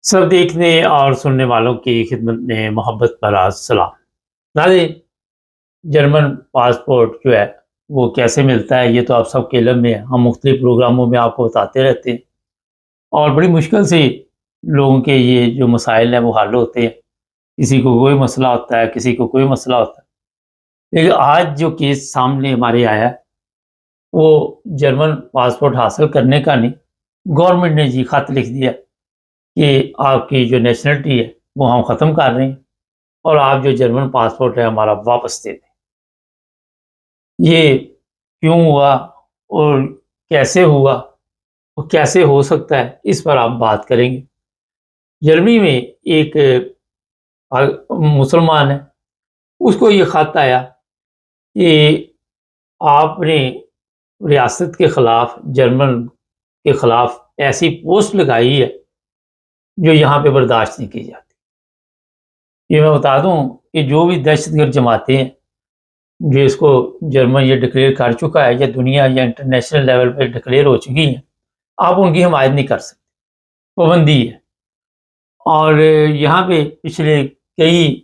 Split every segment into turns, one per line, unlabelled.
سب دیکھنے اور سننے والوں کی خدمت میں محبت پر السلام۔ ناظرین، جرمن پاسپورٹ جو ہے وہ کیسے ملتا ہے یہ تو آپ سب کے علم میں ہے۔ ہم مختلف پروگراموں میں آپ کو بتاتے رہتے ہیں اور بڑی مشکل سے لوگوں کے یہ جو مسائل ہیں وہ حل ہوتے ہیں۔ کسی کو کوئی مسئلہ ہوتا ہے، کسی کو کوئی مسئلہ ہوتا ہے، لیکن آج جو کیس سامنے ہمارے آیا ہے وہ جرمن پاسپورٹ حاصل کرنے کا نہیں، گورنمنٹ نے جی خط لکھ دیا کہ آپ کی جو نیشنلٹی ہے وہ ہم ختم کر رہے ہیں اور آپ جو جرمن پاسپورٹ ہے ہمارا واپس دے دیں۔ یہ کیوں ہوا اور کیسے ہوا اور کیسے ہو سکتا ہے، اس پر آپ بات کریں گے۔ جرمنی میں ایک مسلمان ہے، اس کو یہ خط آیا کہ آپ نے ریاست کے خلاف، جرمن کے خلاف ایسی پوسٹ لگائی ہے جو یہاں پہ برداشت نہیں کی جاتی۔ یہ میں بتا دوں کہ جو بھی دہشت گرد جماعتیں ہیں جو اس کو جرمن یہ ڈکلیئر کر چکا ہے یا دنیا یا انٹرنیشنل لیول پہ ڈکلیئر ہو چکی ہیں، آپ ان کی حمایت نہیں کر سکتے، پابندی ہے۔ اور یہاں پہ پچھلے کئی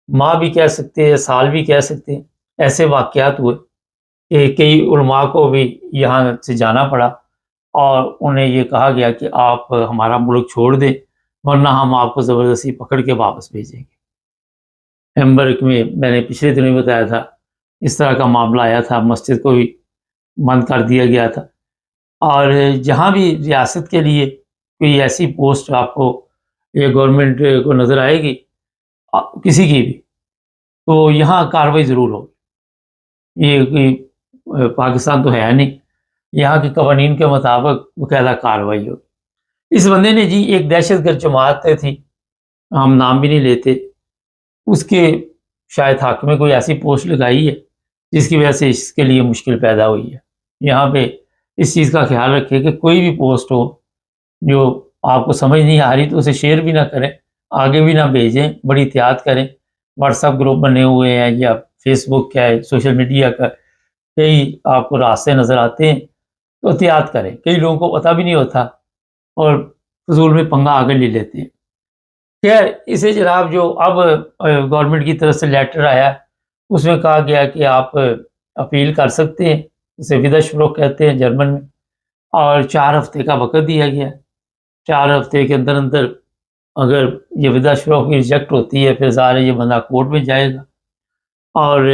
ماہ بھی کہہ سکتے ہیں، سال بھی کہہ سکتے ہیں، ایسے واقعات ہوئے کہ کئی علماء کو بھی یہاں سے جانا پڑا اور انہیں یہ کہا گیا کہ آپ ہمارا ملک چھوڑ دیں ورنہ ہم آپ کو زبردستی پکڑ کے واپس بھیجیں گے۔ ہیمبرگ میں نے پچھلے دنوں میں بتایا تھا، اس طرح کا معاملہ آیا تھا، مسجد کو بھی بند کر دیا گیا تھا۔ اور جہاں بھی ریاست کے لیے کوئی ایسی پوسٹ آپ کو یہ گورنمنٹ کو نظر آئے گی کسی کی بھی، تو یہاں کارروائی ضرور ہوگی۔ یہ کوئی پاکستان تو ہے نہیں، یہاں کے قوانین کے مطابق باقاعدہ کارروائی ہوگی۔ اس بندے نے جی ایک دہشت گرد جماعت تھی، ہم نام بھی نہیں لیتے، اس کے شاید حق میں کوئی ایسی پوسٹ لگائی ہے جس کی وجہ سے اس کے لیے مشکل پیدا ہوئی ہے۔ یہاں پہ اس چیز کا خیال رکھیں کہ کوئی بھی پوسٹ ہو جو آپ کو سمجھ نہیں آ رہی تو اسے شیئر بھی نہ کریں، آگے بھی نہ بھیجیں، بڑی احتیاط کریں۔ واٹس ایپ گروپ بنے ہوئے ہیں یا فیس بک کا ہے، سوشل میڈیا کا کئی آپ کو راستے نظر آتے ہیں، تو احتیاط کریں۔ کئی لوگوں کو پتہ بھی نہیں ہوتا اور فضول میں پنگا آگے لے لیتے ہیں۔ خیر، اسے جناب جو اب گورنمنٹ کی طرف سے لیٹر آیا اس میں کہا گیا کہ آپ اپیل کر سکتے ہیں، اسے ویدرسپروخ کہتے ہیں جرمن میں، اور 4 ہفتے کا وقت دیا گیا۔ 4 ہفتے کے اندر اندر اگر یہ ویدرسپروخ ریجیکٹ ہوتی ہے پھر ظاہر ہے یہ بندہ کورٹ میں جائے گا اور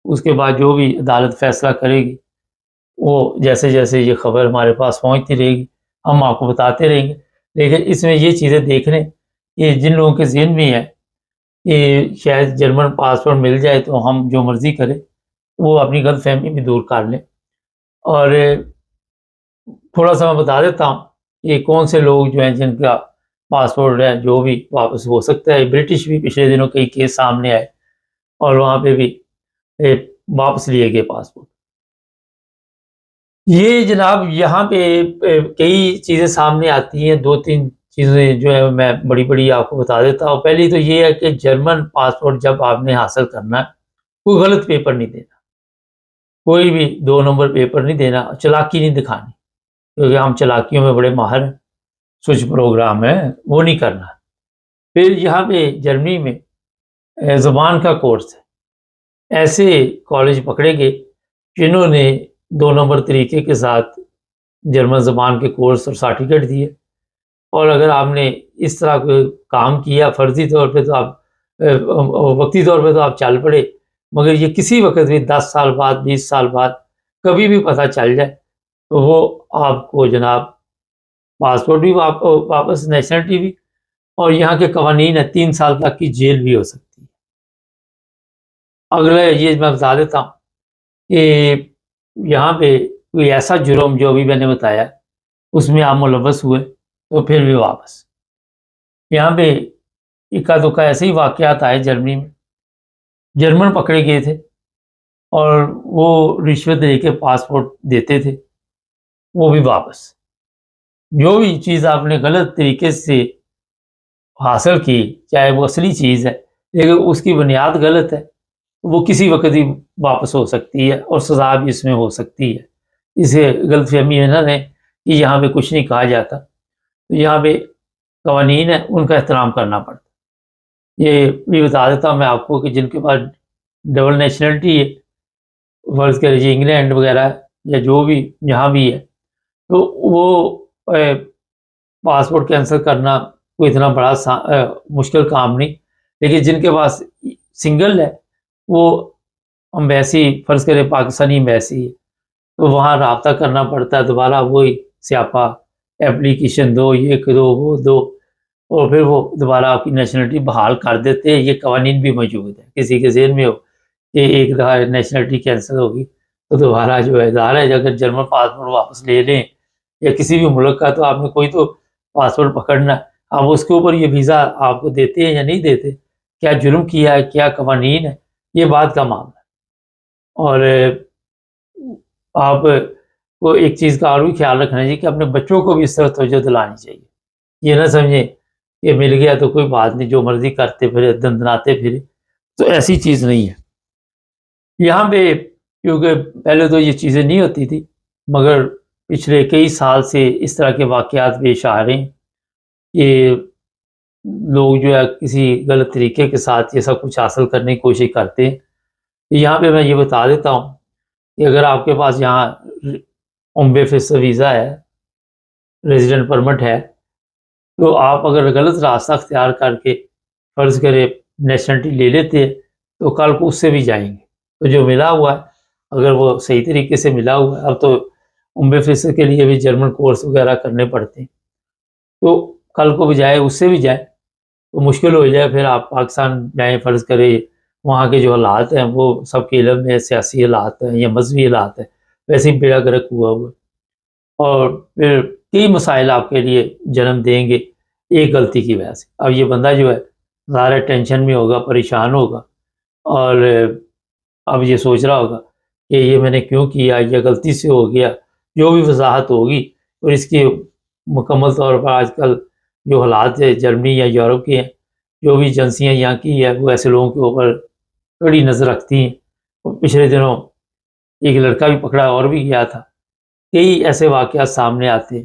اس کے بعد جو بھی عدالت فیصلہ کرے گی وہ جیسے جیسے یہ خبر ہمارے پاس پہنچتی رہے گی ہم آپ کو بتاتے رہیں گے۔ لیکن اس میں یہ چیزیں دیکھ لیں کہ جن لوگوں کے ذہن میں ہے کہ شاید جرمن پاسپورٹ مل جائے تو ہم جو مرضی کریں، وہ اپنی غلط فہمی بھی دور کر لیں۔ اور تھوڑا سا میں بتا دیتا ہوں کہ کون سے لوگ جو ہیں جن کا پاسپورٹ ہے جو بھی واپس ہو سکتا ہے۔ برٹش بھی پچھلے دنوں کئی کیس سامنے آئے اور وہاں پہ بھی واپس لیے گئے پاسپورٹ۔ یہ جناب یہاں پہ کئی چیزیں سامنے آتی ہیں، 2-3 چیزیں جو ہے میں بڑی بڑی آپ کو بتا دیتا ہوں۔ پہلی تو یہ ہے کہ جرمن پاسپورٹ جب آپ نے حاصل کرنا ہے کوئی غلط پیپر نہیں دینا، کوئی بھی 2 نمبر پیپر نہیں دینا، چلاکی نہیں دکھانی، کیونکہ ہم چلاکیوں میں بڑے ماہر ہیں، سوئچ پروگرام ہے وہ نہیں کرنا۔ پھر یہاں پہ جرمنی میں زبان کا کورس ہے، ایسے کالج پکڑے گئے جنہوں نے 2 نمبر طریقے کے ساتھ جرمن زبان کے کورس اور سرٹیفکیٹ دیے، اور اگر آپ نے اس طرح کوئی کام کیا فرضی طور پہ تو آپ وقتی طور پہ تو آپ چل پڑے، مگر یہ کسی وقت بھی 10 سال بعد 20 سال بعد کبھی بھی پتہ چل جائے تو وہ آپ کو جناب پاسپورٹ بھی واپس، نیشنلٹی بھی، اور یہاں کے قوانین ہے 3 سال تک کی جیل بھی ہو سکتی ہے۔ اگلا یہ میں بتا دیتا ہوں کہ یہاں پہ کوئی ایسا جرم جو ابھی میں نے بتایا اس میں آپ ملوث ہوئے تو پھر بھی واپس۔ یہاں پہ اکا دکا ایسے ہی واقعات آئے جرمنی میں، جرمن پکڑے گئے تھے اور وہ رشوت دے کے پاسپورٹ دیتے تھے، وہ بھی واپس۔ جو بھی چیز آپ نے غلط طریقے سے حاصل کی چاہے وہ اصلی چیز ہے لیکن اس کی بنیاد غلط ہے، وہ کسی وقت ہی واپس ہو سکتی ہے اور سزا بھی اس میں ہو سکتی ہے۔ اسے غلط فہمی ہے نہ رہے کہ یہاں پہ کچھ نہیں کہا جاتا، تو یہاں پہ قوانین ہیں ان کا احترام کرنا پڑتا ہے۔ یہ بھی بتا دیتا ہوں میں آپ کو کہ جن کے پاس ڈبل نیشنلٹی ہے، فرض کر لیجیے انگلینڈ وغیرہ یا جو بھی جہاں بھی ہے، تو وہ پاسپورٹ کینسل کرنا کوئی اتنا بڑا مشکل کام نہیں، لیکن جن کے پاس سنگل ہے وہ امبیسی، فرض کرے پاکستانی امبیسی ہے، تو وہاں رابطہ کرنا پڑتا ہے، دوبارہ وہی سیاپا، اپلیکیشن دو، یہ دو وہ دو، اور پھر وہ دوبارہ آپ کی نیشنلٹی بحال کر دیتے ہیں۔ یہ قوانین بھی موجود ہیں، کسی کے ذہن میں ہو کہ ایک دفعہ نیشنلٹی کینسل ہوگی تو دوبارہ جو ہے ظاہر ہے اگر جرمن پاسپورٹ واپس لے لیں یا کسی بھی ملک کا، تو آپ نے کوئی تو پاسپورٹ پکڑنا ہے، اب اس کے اوپر یہ ویزا آپ کو دیتے ہیں یا نہیں دیتے، کیا جرم کیا ہے، کیا قوانین ہے، یہ بات کا معاملہ ہے۔ اور آپ کو ایک چیز کا اور بھی خیال رکھنا چاہیے کہ اپنے بچوں کو بھی اس طرح توجہ دلانی چاہیے، یہ نہ سمجھیں کہ مل گیا تو کوئی بات نہیں، جو مرضی کرتے پھرے، دندناتے پھرے، تو ایسی چیز نہیں ہے یہاں پہ، کیونکہ پہلے تو یہ چیزیں نہیں ہوتی تھی، مگر پچھلے کئی سال سے اس طرح کے واقعات پیش آ رہے ہیں کہ لوگ جو ہے کسی غلط طریقے کے ساتھ یہ سب کچھ حاصل کرنے کی کوشش کرتے ہیں۔ یہاں پہ میں یہ بتا دیتا ہوں کہ اگر آپ کے پاس یہاں عمبے فیصد ویزا ہے، ریزیڈنٹ پرمٹ ہے، تو آپ اگر غلط راستہ اختیار کر کے فرض کرے نیشنلٹی لے لیتے ہیں تو کل کو اس سے بھی جائیں گے، تو جو ملا ہوا ہے اگر وہ صحیح طریقے سے ملا ہوا ہے، اب تو عمبے فیصد کے لیے بھی جرمن کورس وغیرہ کرنے پڑتے ہیں، تو کل کو بجائے اس سے بھی جائے تو مشکل ہو جائے، پھر آپ پاکستان جائیں، فرض کرے وہاں کے جو حالات ہیں وہ سب کے علم میں، سیاسی حالات ہیں یا مذہبی حالات ہیں، ویسے ہی بیڑا گرک ہوا ہوا، اور پھر کئی مسائل آپ کے لیے جنم دیں گے ایک غلطی کی وجہ سے۔ اب یہ بندہ جو ہے ظاہر ٹینشن میں ہوگا، پریشان ہوگا، اور اب یہ سوچ رہا ہوگا کہ یہ میں نے کیوں کیا، یہ غلطی سے ہو گیا، جو بھی وضاحت ہوگی، اور اس کی مکمل طور پر آج کل جو حالات ہے جرمنی یا یورپ کے ہیں، جو بھی ایجنسیاں یہاں کی ہے وہ ایسے لوگوں کے اوپر کڑی نظر رکھتی ہیں، اور پچھلے دنوں ایک لڑکا بھی پکڑا اور بھی گیا تھا۔ کئی ایسے واقعات سامنے آتے ہیں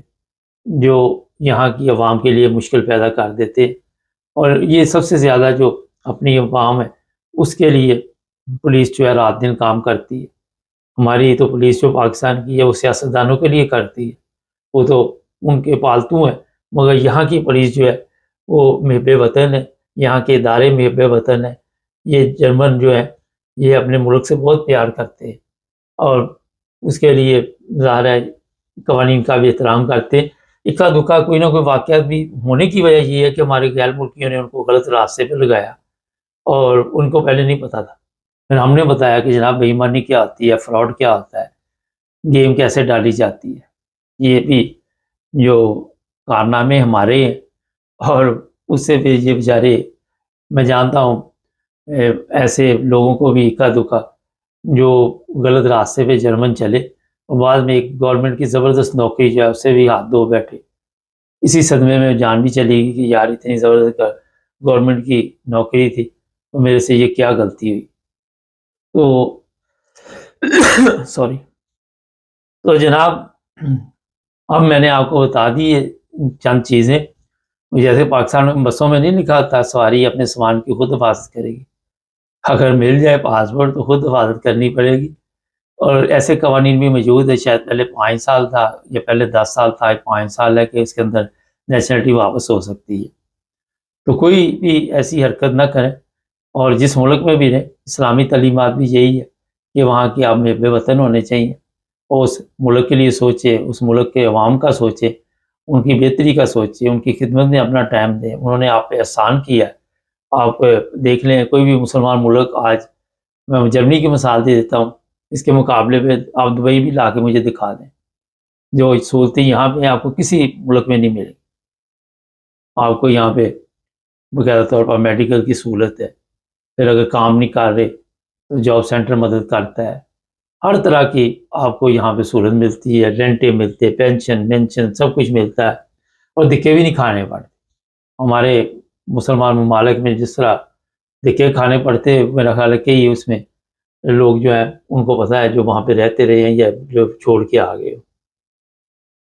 جو یہاں کی عوام کے لیے مشکل پیدا کر دیتے ہیں، اور یہ سب سے زیادہ جو اپنی عوام ہے اس کے لیے پولیس جو ہے رات دن کام کرتی ہے۔ ہماری تو پولیس جو پاکستان کی ہے وہ سیاستدانوں کے لیے کرتی ہے، وہ تو ان کے پالتو ہیں، مگر یہاں کی پولیس جو ہے وہ محب وطن ہے، یہاں کے ادارے محب وطن ہے۔ یہ جرمن جو ہے یہ اپنے ملک سے بہت پیار کرتے ہیں، اور اس کے لیے ظاہر ہے قوانین کا بھی احترام کرتے ہیں۔ اکا دکا کوئی نہ کوئی واقعات بھی ہونے کی وجہ یہ ہے کہ ہمارے غیر ملکیوں نے ان کو غلط راستے پہ لگایا، اور ان کو پہلے نہیں پتا تھا، پھر ہم نے بتایا کہ جناب بے ایمانی کیا ہوتی ہے، فراڈ کیا ہوتا ہے، گیم کیسے ڈالی جاتی ہے، یہ بھی جو کارنامے ہمارے ہیں، اور اس سے بھی یہ بیچارے، میں جانتا ہوں ایسے لوگوں کو بھی اکا دکا جو غلط راستے پہ جرمن چلے، اور بعد میں ایک گورنمنٹ کی زبردست نوکری جو ہے اس سے بھی ہاتھ دھو بیٹھے، اسی صدمے میں جان بھی چلی گئی کہ یار اتنی زبردست گورنمنٹ کی نوکری تھی تو میرے سے یہ کیا غلطی ہوئی۔ تو سوری، تو جناب اب میں نے آپ کو بتا دی ہے چند چیزیں، جیسے پاکستان میں بسوں میں نہیں لکھا ہوتا سواری اپنے سامان کی خود حفاظت کرے گی، اگر مل جائے پاسپورٹ تو خود حفاظت کرنی پڑے گی، اور ایسے قوانین بھی موجود ہے، شاید پہلے 5 سال تھا یا پہلے 10 سال تھا، 5 سال ہے کہ اس کے اندر نیشنلٹی واپس ہو سکتی ہے۔ تو کوئی بھی ایسی حرکت نہ کریں، اور جس ملک میں بھی رہیں، اسلامی تعلیمات بھی یہی ہے کہ وہاں کے آپ محب وطن ہونے چاہیے، اور اس ملک کے لیے سوچے، اس ملک کے عوام کا سوچے، ان کی بہتری کا سوچے، ان کی خدمت میں اپنا ٹائم دیں، انہوں نے آپ پہ احسان کیا ہے۔ آپ دیکھ لیں کوئی بھی مسلمان ملک، آج میں جرمنی کی مثال دے دیتا ہوں، اس کے مقابلے پہ آپ دبئی بھی لا کے مجھے دکھا دیں، جو سہولتیں یہاں پہ آپ کو کسی ملک میں نہیں ملیں۔ آپ کو یہاں پہ باقاعدہ طور پر میڈیکل کی سہولت ہے، پھر اگر کام نہیں کر رہے تو جاب سینٹر مدد کرتا ہے، ہر طرح کی آپ کو یہاں پہ سہولت ملتی ہے، رینٹیں ملتے، پینشن مینشن سب کچھ ملتا ہے، اور دھکے بھی نہیں کھانے پڑتے۔ ہمارے مسلمان ممالک میں جس طرح دھکے کھانے پڑتے، میرا خیال ہے کہ اس میں لوگ جو ہیں ان کو پتہ ہے جو وہاں پہ رہتے رہے ہیں یا جو چھوڑ کے آ گئے ہو۔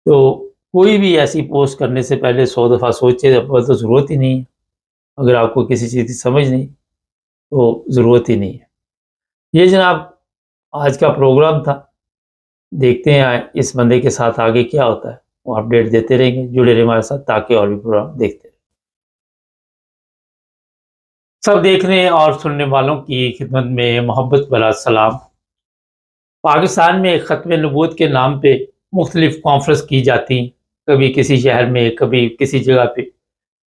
تو کوئی بھی ایسی پوسٹ کرنے سے پہلے 100 دفعہ سوچے، تو ضرورت ہی نہیں ہے۔ اگر آپ کو کسی چیز کی سمجھ نہیں تو ضرورت ہی نہیں ہے۔ یہ جناب آج کا پروگرام تھا، دیکھتے ہیں اس بندے کے ساتھ آگے کیا ہوتا ہے، وہ اپڈیٹ دیتے رہیں گے، جڑے رہیں ہمارے ساتھ تاکہ اور بھی پروگرام دیکھتے رہیں۔ سب دیکھنے اور سننے والوں کی خدمت میں محبت بھرا سلام۔ پاکستان میں ختم نبوت کے نام پہ مختلف کانفرنس کی جاتی ہیں، کبھی کسی شہر میں، کبھی کسی جگہ پہ،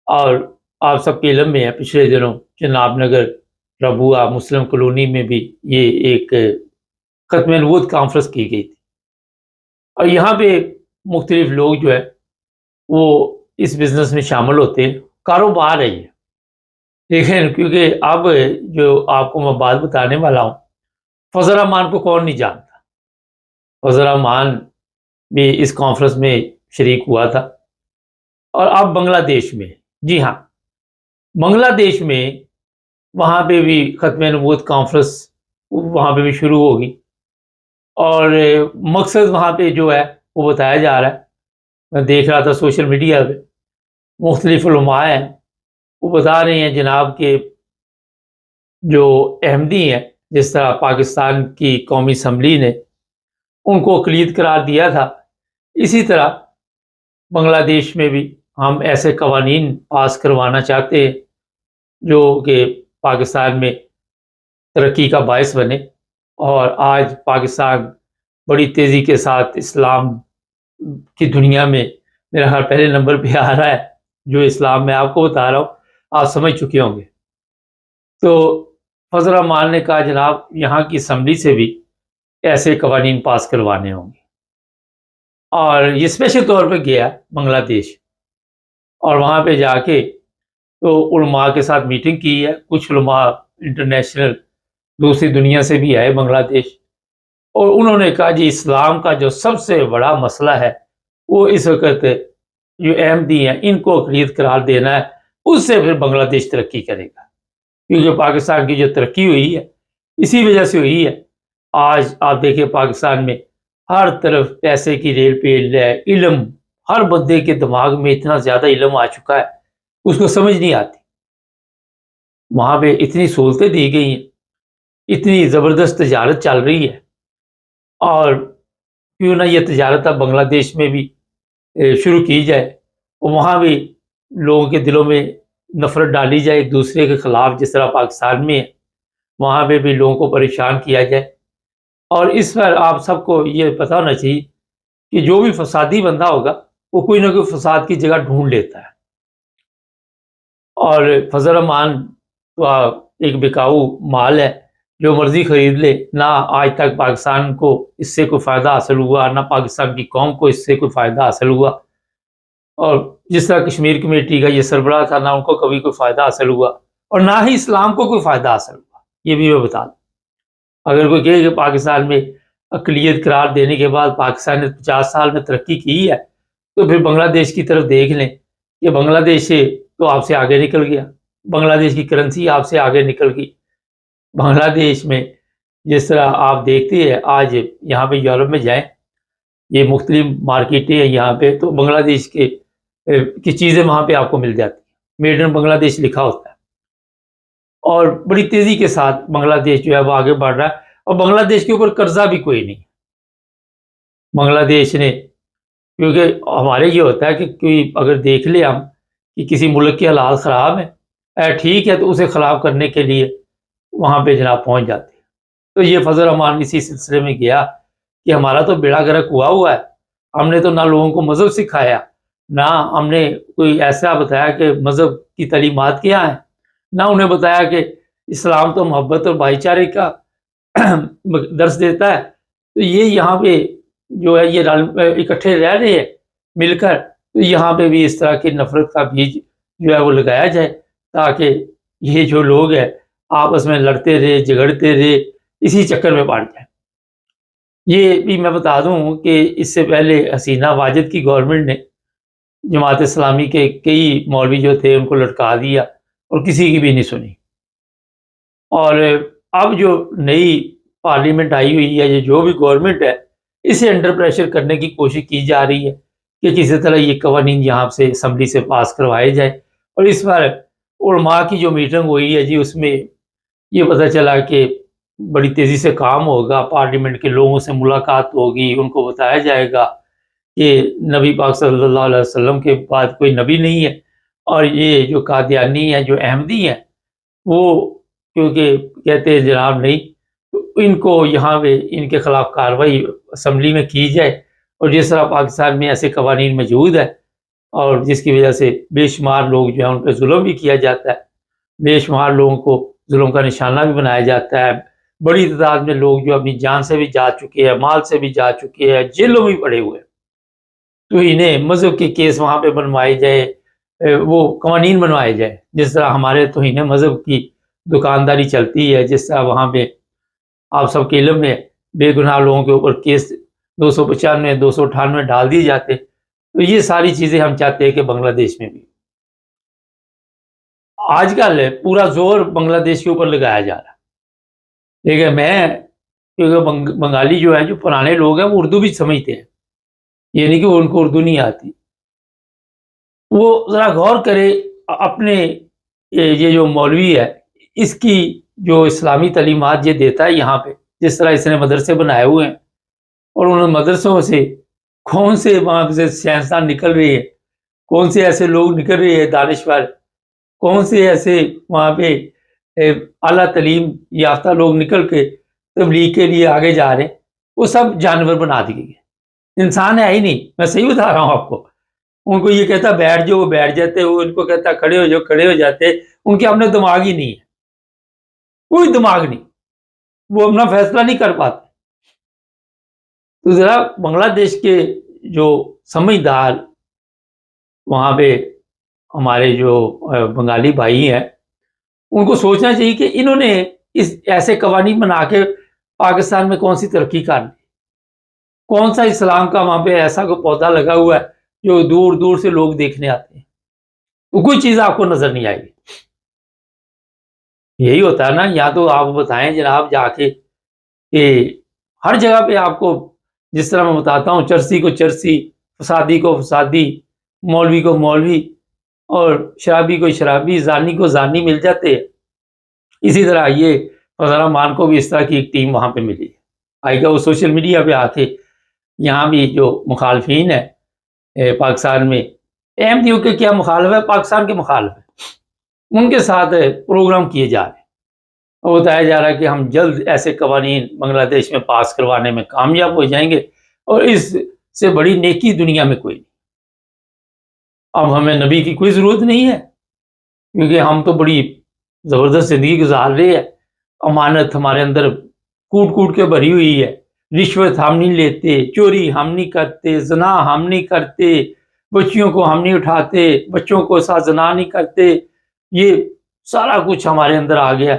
اور آپ سب کے علم میں ہے پچھلے دنوں جناب نگر ربوہ مسلم کالونی میں بھی یہ ایک ختم نبوت کانفرنس کی گئی تھی، اور یہاں پہ مختلف لوگ جو ہے وہ اس بزنس میں شامل ہوتے ہیں، کاروبار ہے یہ، لیکن کیونکہ اب جو آپ کو میں بات بتانے والا ہوں، فضل رحمان کو کون نہیں جانتا؟ فضل رحمان بھی اس کانفرنس میں شریک ہوا تھا، اور اب بنگلہ دیش میں، جی ہاں بنگلہ دیش میں، وہاں پہ بھی ختم نبوت کانفرنس وہاں پہ بھی شروع ہوگی، اور مقصد وہاں پہ جو ہے وہ بتایا جا رہا ہے۔ میں دیکھ رہا تھا سوشل میڈیا پہ مختلف علماء ہیں، وہ بتا رہے ہیں جناب کہ جو احمدی ہیں، جس طرح پاکستان کی قومی اسمبلی نے ان کو اقلیت قرار دیا تھا، اسی طرح بنگلہ دیش میں بھی ہم ایسے قوانین پاس کروانا چاہتے ہیں جو کہ پاکستان میں ترقی کا باعث بنے، اور آج پاکستان بڑی تیزی کے ساتھ اسلام کی دنیا میں میرا خیال پہلے نمبر پہ آ رہا ہے۔ جو اسلام میں آپ کو بتا رہا ہوں آپ سمجھ چکے ہوں گے۔ تو فضل رحمان نے کہا جناب یہاں کی اسمبلی سے بھی ایسے قوانین پاس کروانے ہوں گے، اور یہ اسپیشل طور پہ گیا بنگلہ دیش، اور وہاں پہ جا کے تو علماء کے ساتھ میٹنگ کی ہے، کچھ علماء انٹرنیشنل دوسری دنیا سے بھی آئے بنگلہ دیش، اور انہوں نے کہا جی اسلام کا جو سب سے بڑا مسئلہ ہے وہ اس وقت جو احمدی ہیں ان کو اقلیت قرار دینا ہے، اس سے پھر بنگلہ دیش ترقی کرے گا، کیونکہ پاکستان کی جو ترقی ہوئی ہے اسی وجہ سے ہوئی ہے۔ آج آپ دیکھیں پاکستان میں ہر طرف پیسے کی ریل پیل ہے، علم ہر بندے کے دماغ میں اتنا زیادہ علم آ چکا ہے اس کو سمجھ نہیں آتی، وہاں پہ اتنی سہولتیں دی گئی ہیں، اتنی زبردست تجارت چل رہی ہے، اور کیوں نہ یہ تجارت اب بنگلہ دیش میں بھی شروع کی جائے، اور وہاں بھی لوگوں کے دلوں میں نفرت ڈالی جائے ایک دوسرے کے خلاف، جس طرح پاکستان میں ہے وہاں پہ بھی لوگوں کو پریشان کیا جائے۔ اور اس پر آپ سب کو یہ پتہ ہونا چاہیے کہ جو بھی فسادی بندہ ہوگا وہ کوئی نہ کوئی فساد کی جگہ ڈھونڈ لیتا ہے، اور فضل رحمان تو ایک بکاؤ مال ہے، جو مرضی خرید لے، نہ آج تک پاکستان کو اس سے کوئی فائدہ حاصل ہوا، نہ پاکستان کی قوم کو اس سے کوئی فائدہ حاصل ہوا، اور جس طرح کشمیر کمیٹی کا یہ سربراہ تھا نہ ان کو کبھی کوئی فائدہ حاصل ہوا، اور نہ ہی اسلام کو کوئی فائدہ حاصل ہوا، یہ بھی میں بتا دوں۔ اگر کوئی کہے کہ پاکستان میں اقلیت قرار دینے کے بعد پاکستان نے 50 سال میں ترقی کی ہے، تو پھر بنگلہ دیش کی طرف دیکھ لیں کہ بنگلہ دیش سے تو آپ سے آگے نکل گیا، بنگلہ دیش کی کرنسی آپ سے آگے نکل گئی۔ بنگلہ دیش میں جس طرح آپ دیکھتے ہیں آج یہاں پہ یورپ میں جائیں، یہ مختلف مارکیٹیں ہیں یہاں پہ، تو بنگلہ دیش کی چیزیں وہاں پہ آپ کو مل جاتی ہیں، میڈ ان بنگلہ دیش لکھا ہوتا ہے، اور بڑی تیزی کے ساتھ بنگلہ دیش جو ہے وہ آگے بڑھ رہا ہے، اور بنگلہ دیش کے اوپر قرضہ بھی کوئی نہیں۔ بنگلہ دیش نے، کیونکہ ہمارے یہ ہوتا ہے کہ کوئی اگر دیکھ لے ہم کہ کسی ملک کے حالات خراب ہیں، ٹھیک ہے، تو اسے خراب کرنے کے لیے وہاں پہ جناب پہنچ جاتے ہیں۔ تو یہ فضل رحمان اسی سلسلے میں گیا کہ ہمارا تو بیڑا گرک ہوا ہے، ہم نے تو نہ لوگوں کو مذہب سکھایا، نہ ہم نے کوئی ایسا بتایا کہ مذہب کی تعلیمات کیا ہیں، نہ انہیں بتایا کہ اسلام تو محبت اور بھائی چارے کا درس دیتا ہے۔ تو یہ یہاں پہ جو ہے یہ اکٹھے رہ رہے ہیں مل کر، تو یہاں پہ بھی اس طرح کی نفرت کا بیج جو ہے وہ لگایا جائے، تاکہ یہ جو لوگ ہیں آپس میں لڑتے رہے، جھگڑتے رہے، اسی چکر میں پڑ جائیں۔ یہ بھی میں بتا دوں کہ اس سے پہلے حسینہ واجد کی گورنمنٹ نے جماعت اسلامی کے کئی مولوی جو تھے ان کو لٹکا دیا، اور کسی کی بھی نہیں سنی۔ اور اب جو نئی پارلیمنٹ آئی ہوئی ہے، یہ جو بھی گورنمنٹ ہے، اسے انڈر پریشر کرنے کی کوشش کی جا رہی ہے کہ کسی طرح یہ قوانین یہاں سے اسمبلی سے پاس کروائے جائے. اور اس بار علماء کی جو میٹنگ ہوئی ہے جی، اس میں یہ پتہ چلا کہ بڑی تیزی سے کام ہوگا، پارلیمنٹ کے لوگوں سے ملاقات ہوگی، ان کو بتایا جائے گا کہ نبی پاک صلی اللہ علیہ وسلم کے بعد کوئی نبی نہیں ہے، اور یہ جو قادیانی ہیں، جو احمدی ہیں، وہ کیونکہ کہتے ہیں جناب نہیں، تو ان کو یہاں پہ ان کے خلاف کارروائی اسمبلی میں کی جائے. اور جس طرح پاکستان میں ایسے قوانین موجود ہیں اور جس کی وجہ سے بے شمار لوگ جو ہیں ان پہ ظلم بھی کیا جاتا ہے، بے شمار لوگوں کو ظلم کا نشانہ بھی بنایا جاتا ہے، بڑی تعداد میں لوگ جو اپنی جان سے بھی جا چکے ہیں، مال سے بھی جا چکے ہیں، جیلوں میں پڑے ہوئے ہیں. تو انہیں مذہب کے کیس وہاں پہ بنوائے جائے، وہ قوانین بنوائے جائے جس طرح ہمارے توہین مذہب کی دکانداری چلتی ہے، جس طرح وہاں پہ آپ سب کے علم میں بے گناہ لوگوں کے اوپر کیس 295 298 ڈال دیے جاتے. تو یہ ساری چیزیں ہم چاہتے ہیں کہ بنگلہ دیش میں بھی. آج کل پورا زور بنگلہ دیش کے اوپر لگایا جا رہا ہے. دیکھیں میں کیونکہ بنگالی جو ہے، جو پرانے لوگ ہیں، وہ اردو بھی سمجھتے ہیں، یہ نہیں کہ ان کو اردو نہیں آتی. وہ ذرا غور کرے اپنے یہ جو مولوی ہے، اس کی جو اسلامی تعلیمات یہ دیتا ہے یہاں پہ، جس طرح اس نے مدرسے بنائے ہوئے ہیں، اور ان مدرسوں سے کون سے وہاں سے سائنسدان نکل رہے ہیں، کون سے ایسے لوگ نکل رہے ہیں دانشور، کون سے ایسے وہاں پہ اعلیٰ تعلیم یافتہ لوگ نکل کے تبلیغ کے لیے آگے جا رہے ہیں. وہ سب جانور بنا دیے گئے، انسان ہے ہی نہیں. میں صحیح بتا رہا ہوں آپ کو. ان کو یہ کہتا بیٹھ جاؤ، وہ بیٹھ جاتے، وہ ان کو کہتا کھڑے ہو جاؤ، کھڑے ہو جاتے. ان کے اپنے دماغ ہی نہیں ہے، کوئی دماغ نہیں، وہ اپنا فیصلہ نہیں کر پاتے. تو ذرا بنگلہ دیش کے جو سمجھدار وہاں پہ ہمارے جو بنگالی بھائی ہیں، ان کو سوچنا چاہیے کہ انہوں نے اس ایسے قوانین بنا کے پاکستان میں کون سی ترقی کرنی، کون سا اسلام کا وہاں پہ ایسا کوئی پودا لگا ہوا ہے جو دور دور سے لوگ دیکھنے آتے ہیں. تو کوئی چیز آپ کو نظر نہیں آئے گی. یہی ہوتا ہے نا. یا تو آپ بتائیں جناب جا کے کہ ہر جگہ پہ آپ کو، جس طرح میں بتاتا ہوں، چرسی کو چرسی، فسادی کو فسادی، مولوی کو مولوی، اور شرابی کو شرابی، زانی کو زانی مل جاتے ہیں. اسی طرح یہ فضل الرحمان کو بھی اس طرح کی ایک ٹیم وہاں پہ ملی. آئی کہ وہ سوشل میڈیا پہ آ کے یہاں بھی جو مخالفین ہیں پاکستان میں، احمدیوں کے کیا مخالف ہے، پاکستان کے مخالف ہے، ان کے ساتھ پروگرام کیے جا رہے ہیں. اور بتایا جا رہا ہے کہ ہم جلد ایسے قوانین بنگلہ دیش میں پاس کروانے میں کامیاب ہو جائیں گے، اور اس سے بڑی نیکی دنیا میں کوئی نہیں. اب ہمیں نبی کی کوئی ضرورت نہیں ہے، کیونکہ ہم تو بڑی زبردست زندگی گزار رہے ہیں. امانت ہمارے اندر کوٹ کوٹ کے بھری ہوئی ہے. رشوت ہم نہیں لیتے، چوری ہم نہیں کرتے، زنا ہم نہیں کرتے، بچیوں کو ہم نہیں اٹھاتے، بچوں کو ساتھ زنا نہیں کرتے. یہ سارا کچھ ہمارے اندر آ گیا،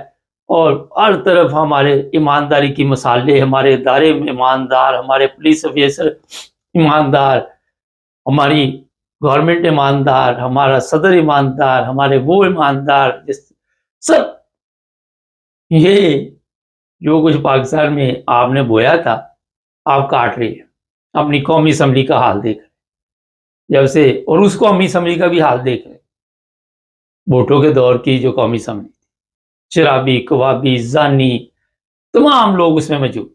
اور ہر طرف ہمارے ایمانداری کی مثالیں، ہمارے ادارے میں ایماندار، ہمارے پولیس افیسر ایماندار، ہماری گورنمنٹ ایماندار، ہمارا صدر ایماندار، ہمارے وہ ایماندار، سب یہ جو کچھ پاکستان میں آپ نے بویا تھا آپ کاٹ رہے ہیں. اپنی قومی اسمبلی کا حال دیکھ رہے جب سے، اور اس قومی اسمبلی کا بھی حال دیکھ رہے. بھٹو کے دور کی جو قومی اسمبلی، شرابی، کبابی، زانی، تمام لوگ اس میں موجود،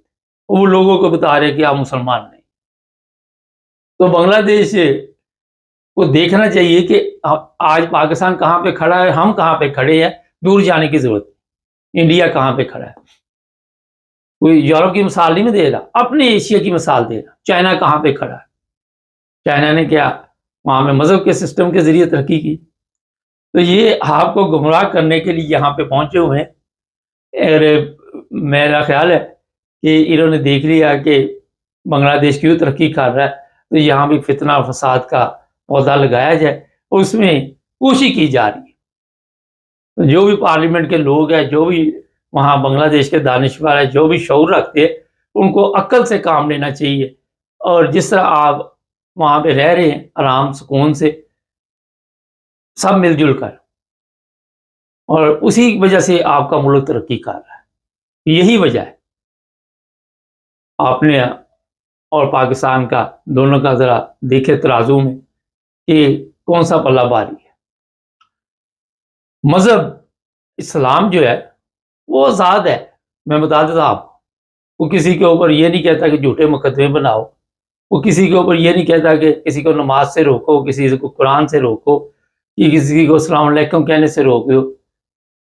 وہ لوگوں کو بتا رہے کہ آپ مسلمان نہیں. تو بنگلہ دیش کو دیکھنا چاہیے کہ آج پاکستان کہاں پہ کھڑا ہے، ہم کہاں پہ کھڑے ہیں. دور جانے کی ضرورت ہے. انڈیا کہاں پہ کھڑا ہے، کوئی یورپ کی مثال نہیں میں دے رہا، اپنے ایشیا کی مثال دے رہا. چائنا کہاں پہ کھڑا ہے، چائنا نے کیا وہاں میں مذہب کے سسٹم کے ذریعے ترقی کی. تو یہ آپ کو گمراہ کرنے کے لیے یہاں پہ پہنچے ہوئے ہیں. اور میرا خیال ہے کہ انہوں نے دیکھ لیا کہ بنگلہ دیش کیوں ترقی کر رہا ہے، تو یہاں بھی فتنہ و فساد کا پودا لگایا جائے، اور اس میں کوشش کی جا رہی ہے. تو جو بھی پارلیمنٹ کے لوگ ہیں، جو بھی وہاں بنگلہ دیش کے دانشور ہیں، جو بھی شعور رکھتے ہیں، ان کو عقل سے کام لینا چاہیے. اور جس طرح آپ وہاں پہ رہ رہے ہیں آرام سکون سے، سب مل جل کر، اور اسی وجہ سے آپ کا ملک ترقی کر رہا ہے. یہی وجہ ہے. آپ نے اور پاکستان کا دونوں کا ذرا دیکھے ترازو میں کہ کون سا پلہ بھاری ہے۔ مذہب اسلام جو ہے وہ آزاد ہے، میں بتا دیتا آپ کو، وہ کسی کے اوپر یہ نہیں کہتا کہ جھوٹے مقدمے بناؤ، وہ کسی کے اوپر یہ نہیں کہتا کہ کسی کو نماز سے روکو، کسی کو قرآن سے روکو، کہ کسی کو السلام علیکم کہنے سے روکو،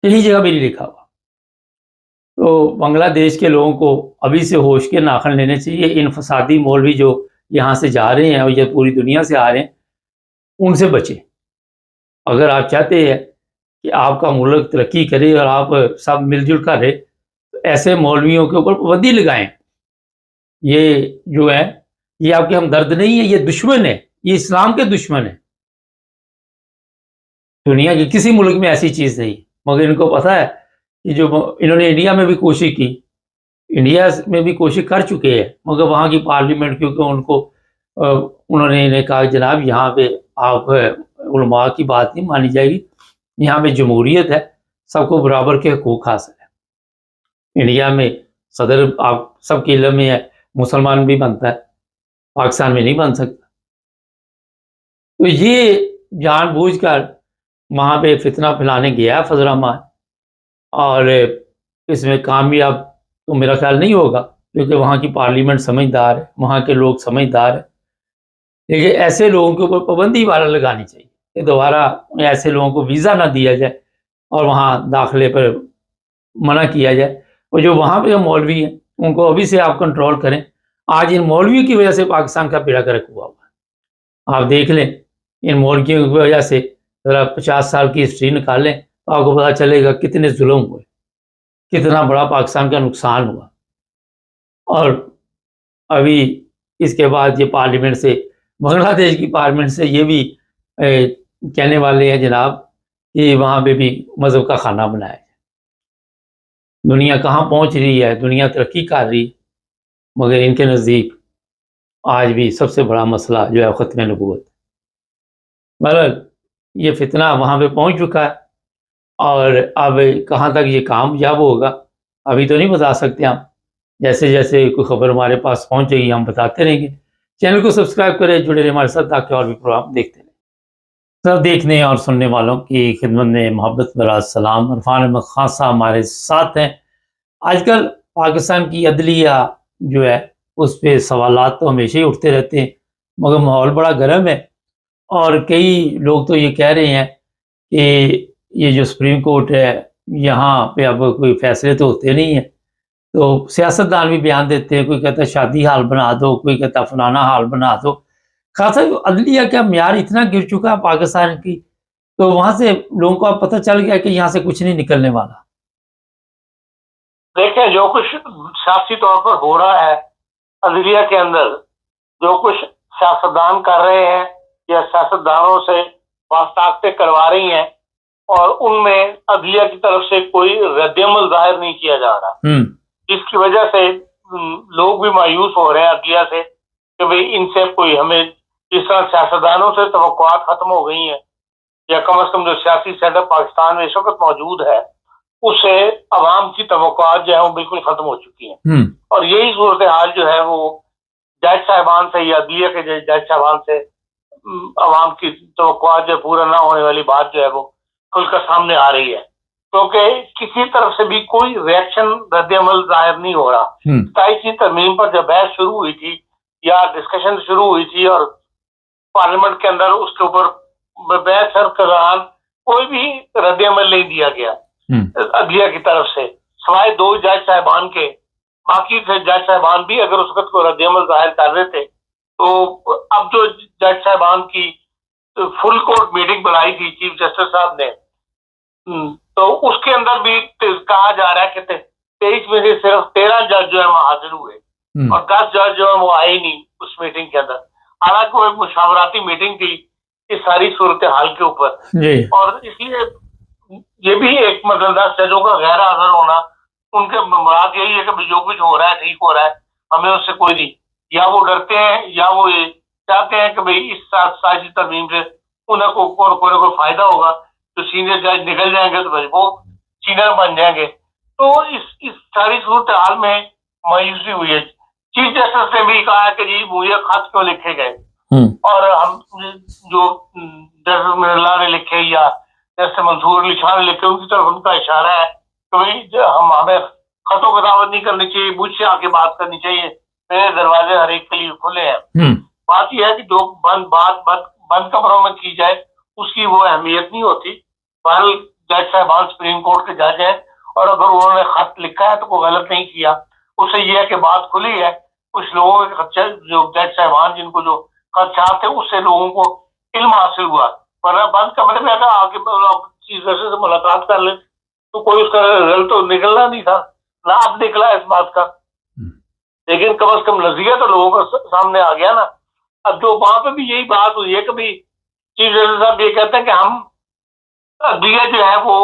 کہیں جگہ بھی نہیں لکھا ہوا۔ تو بنگلہ دیش کے لوگوں کو ابھی سے ہوش کے ناخن لینے چاہیے۔ ان فسادی مولوی جو یہاں سے جا رہے ہیں اور یہ پوری دنیا سے آ رہے ہیں، ان سے بچیں۔ اگر آپ چاہتے ہیں کہ آپ کا ملک ترقی کرے اور آپ سب مل جل کر رہے، تو ایسے مولویوں کے اوپر پابندی لگائیں۔ یہ جو ہے یہ آپ کے ہمدرد نہیں ہے، یہ دشمن ہے، یہ اسلام کے دشمن ہے۔ دنیا کے کسی ملک میں ایسی چیز نہیں، مگر ان کو پتہ ہے کہ جو انہوں نے انڈیا میں بھی کوشش کی، انڈیا میں بھی کوشش کر چکے ہیں، مگر وہاں کی پارلیمنٹ کیونکہ ان کو انہوں نے انہیں کہا جناب یہاں پہ آپ علماء کی بات نہیں مانی جائے گی، یہاں پہ جمہوریت ہے، سب کو برابر کے حقوق حاصل ہے۔ انڈیا میں صدر آپ سب کے علم میں ہے مسلمان بھی بنتا ہے، پاکستان میں نہیں بن سکتا۔ تو یہ جان بوجھ کر وہاں پہ فتنہ پھیلانے گیا ہے فضل الرحمان، اور اس میں کامیاب تو میرا خیال نہیں ہوگا، کیونکہ وہاں کی پارلیمنٹ سمجھدار ہے، وہاں کے لوگ سمجھدار ہیں۔ لیکن ایسے لوگوں کے اوپر پابندی والا لگانی چاہیے کہ دوبارہ ایسے لوگوں کو ویزا نہ دیا جائے اور وہاں داخلے پر منع کیا جائے۔ اور جو وہاں پہ مولوی ہیں ان کو ابھی سے آپ کنٹرول کریں۔ آج ان مولویوں کی وجہ سے پاکستان کا بیڑا گرک ہوا ہے۔ آپ دیکھ لیں ان مولویوں کی وجہ سے ذرا 50 سال کی ہسٹری نکال لیں تو آپ کو پتہ چلے گا کتنے ظلم ہوئے، کتنا بڑا پاکستان کا نقصان ہوا۔ اور ابھی اس کے بعد یہ پارلیمنٹ سے، بنگلہ دیش کی پارلیمنٹ سے یہ بھی کہنے والے ہیں جناب کہ وہاں پہ بھی مذہب کا خانہ بنایا جائے۔ دنیا کہاں پہنچ رہی ہے، دنیا ترقی کر رہی، مگر ان کے نزدیک آج بھی سب سے بڑا مسئلہ جو ہے ختم نبوت۔ مگر یہ فتنہ وہاں پہ پہنچ چکا ہے، اور اب کہاں تک یہ کامیاب ہوگا ابھی تو نہیں بتا سکتے ہم۔ جیسے جیسے کوئی خبر ہمارے پاس پہنچے گی ہم بتاتے رہیں گے۔ چینل کو سبسکرائب کریں، جڑے رہیں ہمارے ساتھ تاکہ اور بھی پروگرام دیکھتے رہیں۔ سب دیکھنے اور سننے والوں کی خدمت میں محبت بھرا سلام۔ عرفان احمد خان صاحب ہمارے ساتھ ہیں۔ آج کل پاکستان کی عدلیہ جو ہے اس پہ سوالات تو ہمیشہ ہی اٹھتے رہتے ہیں، مگر ماحول بڑا گرم ہے، اور کئی لوگ تو یہ کہہ رہے ہیں کہ یہ جو سپریم کورٹ ہے یہاں پہ اب کوئی فیصلے تو ہوتے نہیں ہیں۔ تو سیاستدان بھی بیان دیتے ہیں، کوئی کہتا ہے شادی حال بنا دو، کوئی کہتا ہے فلانا حال بنا دو۔ خاصا عدلیہ کا معیار اتنا گر چکا ہے پاکستان کی، تو وہاں سے لوگوں کو اب پتہ چل گیا کہ یہاں سے کچھ نہیں نکلنے والا۔
دیکھیں جو کچھ سیاسی طور پر ہو رہا ہے عدلیہ کے اندر، جو کچھ سیاستدان کر رہے ہیں یا سیاستدانوں سے واسطے کروا رہی ہیں، اور ان میں عدلیہ کی طرف سے کوئی رد عمل ظاہر نہیں کیا جا رہا، جس کی وجہ سے لوگ بھی مایوس ہو رہے ہیں عدلیہ سے کہ بھئی ان سے کوئی ہمیں جس طرح سیاستدانوں سے توقعات ختم ہو گئی ہیں، یا کم از کم جو سیاسی سیٹ اپ پاکستان میں اس وقت موجود ہے اس سے عوام کی توقعات جو ہے وہ بالکل ختم ہو چکی ہیں۔ اور یہی صورتحال جو ہے وہ جج صاحبان سے یا عدلیہ کے جج صاحبان سے عوام کی توقعات جو پورا نہ ہونے والی بات جو ہے وہ کھل کر سامنے آ رہی ہے، کیونکہ کسی طرف سے بھی کوئی ریئیکشن رد عمل ظاہر نہیں ہو رہا۔ 27 ترمیم پر جب بحث شروع ہوئی تھی یا ڈسکشن شروع ہوئی تھی اور پارلیمنٹ کے اندر اس کے اوپر بحث کے دوران کوئی بھی رد عمل نہیں دیا گیا عدلیہ کی طرف سے، سوائے 2 جج صاحبان کے۔ باقی جج صاحبان بھی اگر اس وقت کو رد عمل ظاہر کر رہے تھے، تو اب جو جج صاحبان کی فل کورٹ میٹنگ بنائی تھی چیف جسٹس صاحب نے، تو اس کے اندر بھی کہا جا رہا ہے کہ 23 میں سے صرف 13 جج جو ہے وہ حاضر ہوئے اور 10 جج جو ہے وہ آئے ہی نہیں اس میٹنگ کے اندر، حالانکہ وہ ایک مشاورتی میٹنگ تھی اس ساری صورتحال کے اوپر۔ اور اس لیے یہ بھی ایک مطلب 10 ججوں کا غیر حاضر ہونا، ان کے مراد یہی ہے کہ جو کچھ ہو رہا ہے ٹھیک ہو رہا ہے، ہمیں اس سے کوئی نہیں، یا وہ ڈرتے ہیں یا وہ یہ چاہتے ہیں کہ بھئی اس سازشی ترمیم سے انہیں کوئی نہ کوئی فائدہ ہوگا، تو سینئر جج نکل جائیں گے تو بھائی وہ سینئر بن جائیں گے۔ تو اس ساری صورتحال میں مایوسی ہوئی ہے۔ چیف جسٹس نے بھی کہا کہ جی مجھے خط کیوں لکھے گئے اور ہم جو جسٹس من اللہ نے لکھے یا جسٹس منصور علی شاہ نے لکھے ان کی طرف ان کا اشارہ ہے کہ ہمیں خط و کتابت نہیں کرنی چاہیے، مجھ سے آ کے بات کرنی چاہیے، میرے دروازے ہر ایک کے لیے کھلے ہیں۔ بات یہ ہے کہ جو بند کمروں میں کی جائے اس کی وہ اہمیت نہیں ہوتی۔ بہرحال جج صاحبان سپریم کورٹ کے جج ہیں اور اگر انہوں نے خط لکھا ہے تو کوئی غلط نہیں کیا، اس سے یہ ہے کہ بات کھلی ہے۔ کچھ لوگوں کے جو جج صاحبان جن کو جو خدشات تھے اس سے لوگوں کو علم حاصل ہوا، ورنہ بند کمرے میں اگر آ کے چیف جسٹس سے ملاقات کر لیں تو کوئی اس کا رزلٹ تو نکلنا نہیں تھا، نہ اب نکلا اس بات کا، لیکن کم از کم نظریہ تو لوگوں کا سامنے آ گیا نا۔ اب جو وہاں پہ بھی یہی بات ہوئی ہے کہ بھائی چیف جسٹس صاحب یہ کہتے ہیں کہ ہم عدلیہ جو ہے وہ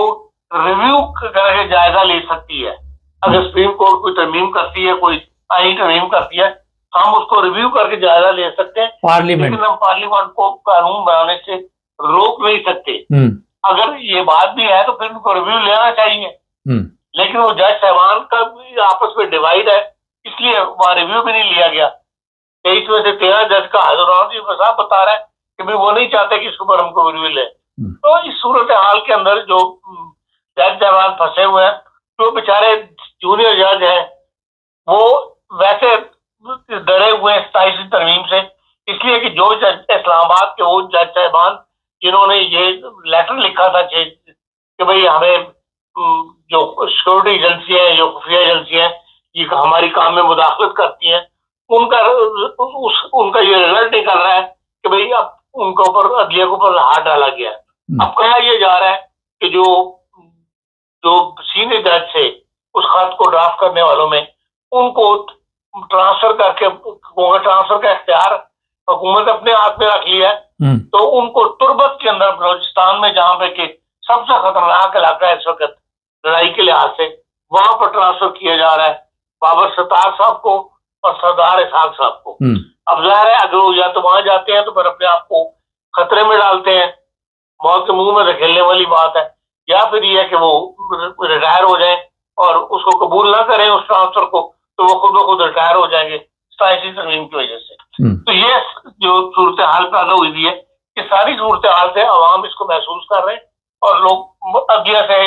ریویو کر کے جائزہ لے سکتی ہے، اگر سپریم کورٹ کوئی ترمیم کرتی ہے، کوئی آئین ترمیم کرتی ہے، ہم اس کو ریویو کر کے جائزہ لے سکتے ہیں، لیکن ہم پارلیمنٹ کو قانون بنانے سے روک نہیں سکتے۔ اگر یہ بات بھی ہے تو پھر ان کو ریویو لینا چاہیے، لیکن وہ جج صاحبان کا بھی آپس میں ڈیوائڈ ہے، اس لیے وہاں ریویو بھی نہیں لیا گیا۔ 23 میں سے 13 جج کا حضران جی صاحب بتا رہے ہیں کہ بھی وہ نہیں چاہتے کہ اس پر ہم کو ریویو لے۔ تو اس صورتحال کے اندر جو جج صاحبان پھنسے ہوئے ہیں، جو بیچارے جونیئر جج ہیں وہ ویسے ڈرے ہوئے ہیں 27 ترمیم سے، اس لیے کہ جو اسلام آباد کے وہ جج صاحبان جنہوں نے یہ لیٹر لکھا تھا کہ بھئی ہمیں جو سیکورٹی ایجنسی ہیں، جو خفیہ ایجنسی ہیں، یہ ہماری کام میں مداخلت کرتی ہیں، ان کا یہ رزلٹ نکل رہا ہے کہ بھئی اب ان کے اوپر عدلیہ کے اوپر ہاتھ ڈالا گیا ہے۔ اب کہا یہ جا رہا ہے کہ جو سینئر جج تھے اس خط کو ڈرافٹ کرنے والوں میں، ان کو ٹرانسفر کر کے ٹرانسفر کا اختیار حکومت اپنے ہاتھ میں رکھ لیا ہے، تو ان کو تربت کے اندر بلوچستان میں جہاں پہ کہ سب سے خطرناک علاقہ ہے اس وقت لڑائی کے لحاظ سے، وہاں پر ٹرانسفر کیا جا رہا ہے بابر ستار صاحب کو اور سردار اسحاق صاحب کو۔ اب ظاہر ہے اگر وہ یا تو وہاں جاتے ہیں تو پھر اپنے آپ کو خطرے میں ڈالتے ہیں، موت کے منہ میں دھکیلنے والی بات ہے، یا پھر یہ ہے کہ وہ ریٹائر ہو جائیں اور اس کو قبول نہ کریں اس ٹرانسفر کو، تو وہ خود بخود ریٹائر ہو جائیں گے 27 ترمیم کی وجہ سے۔ تو یہ جو صورتحال پیدا ہوئی ہے، یہ ساری صورتحال سے عوام اس کو محسوس کر رہے ہیں اور لوگ عدلیہ سے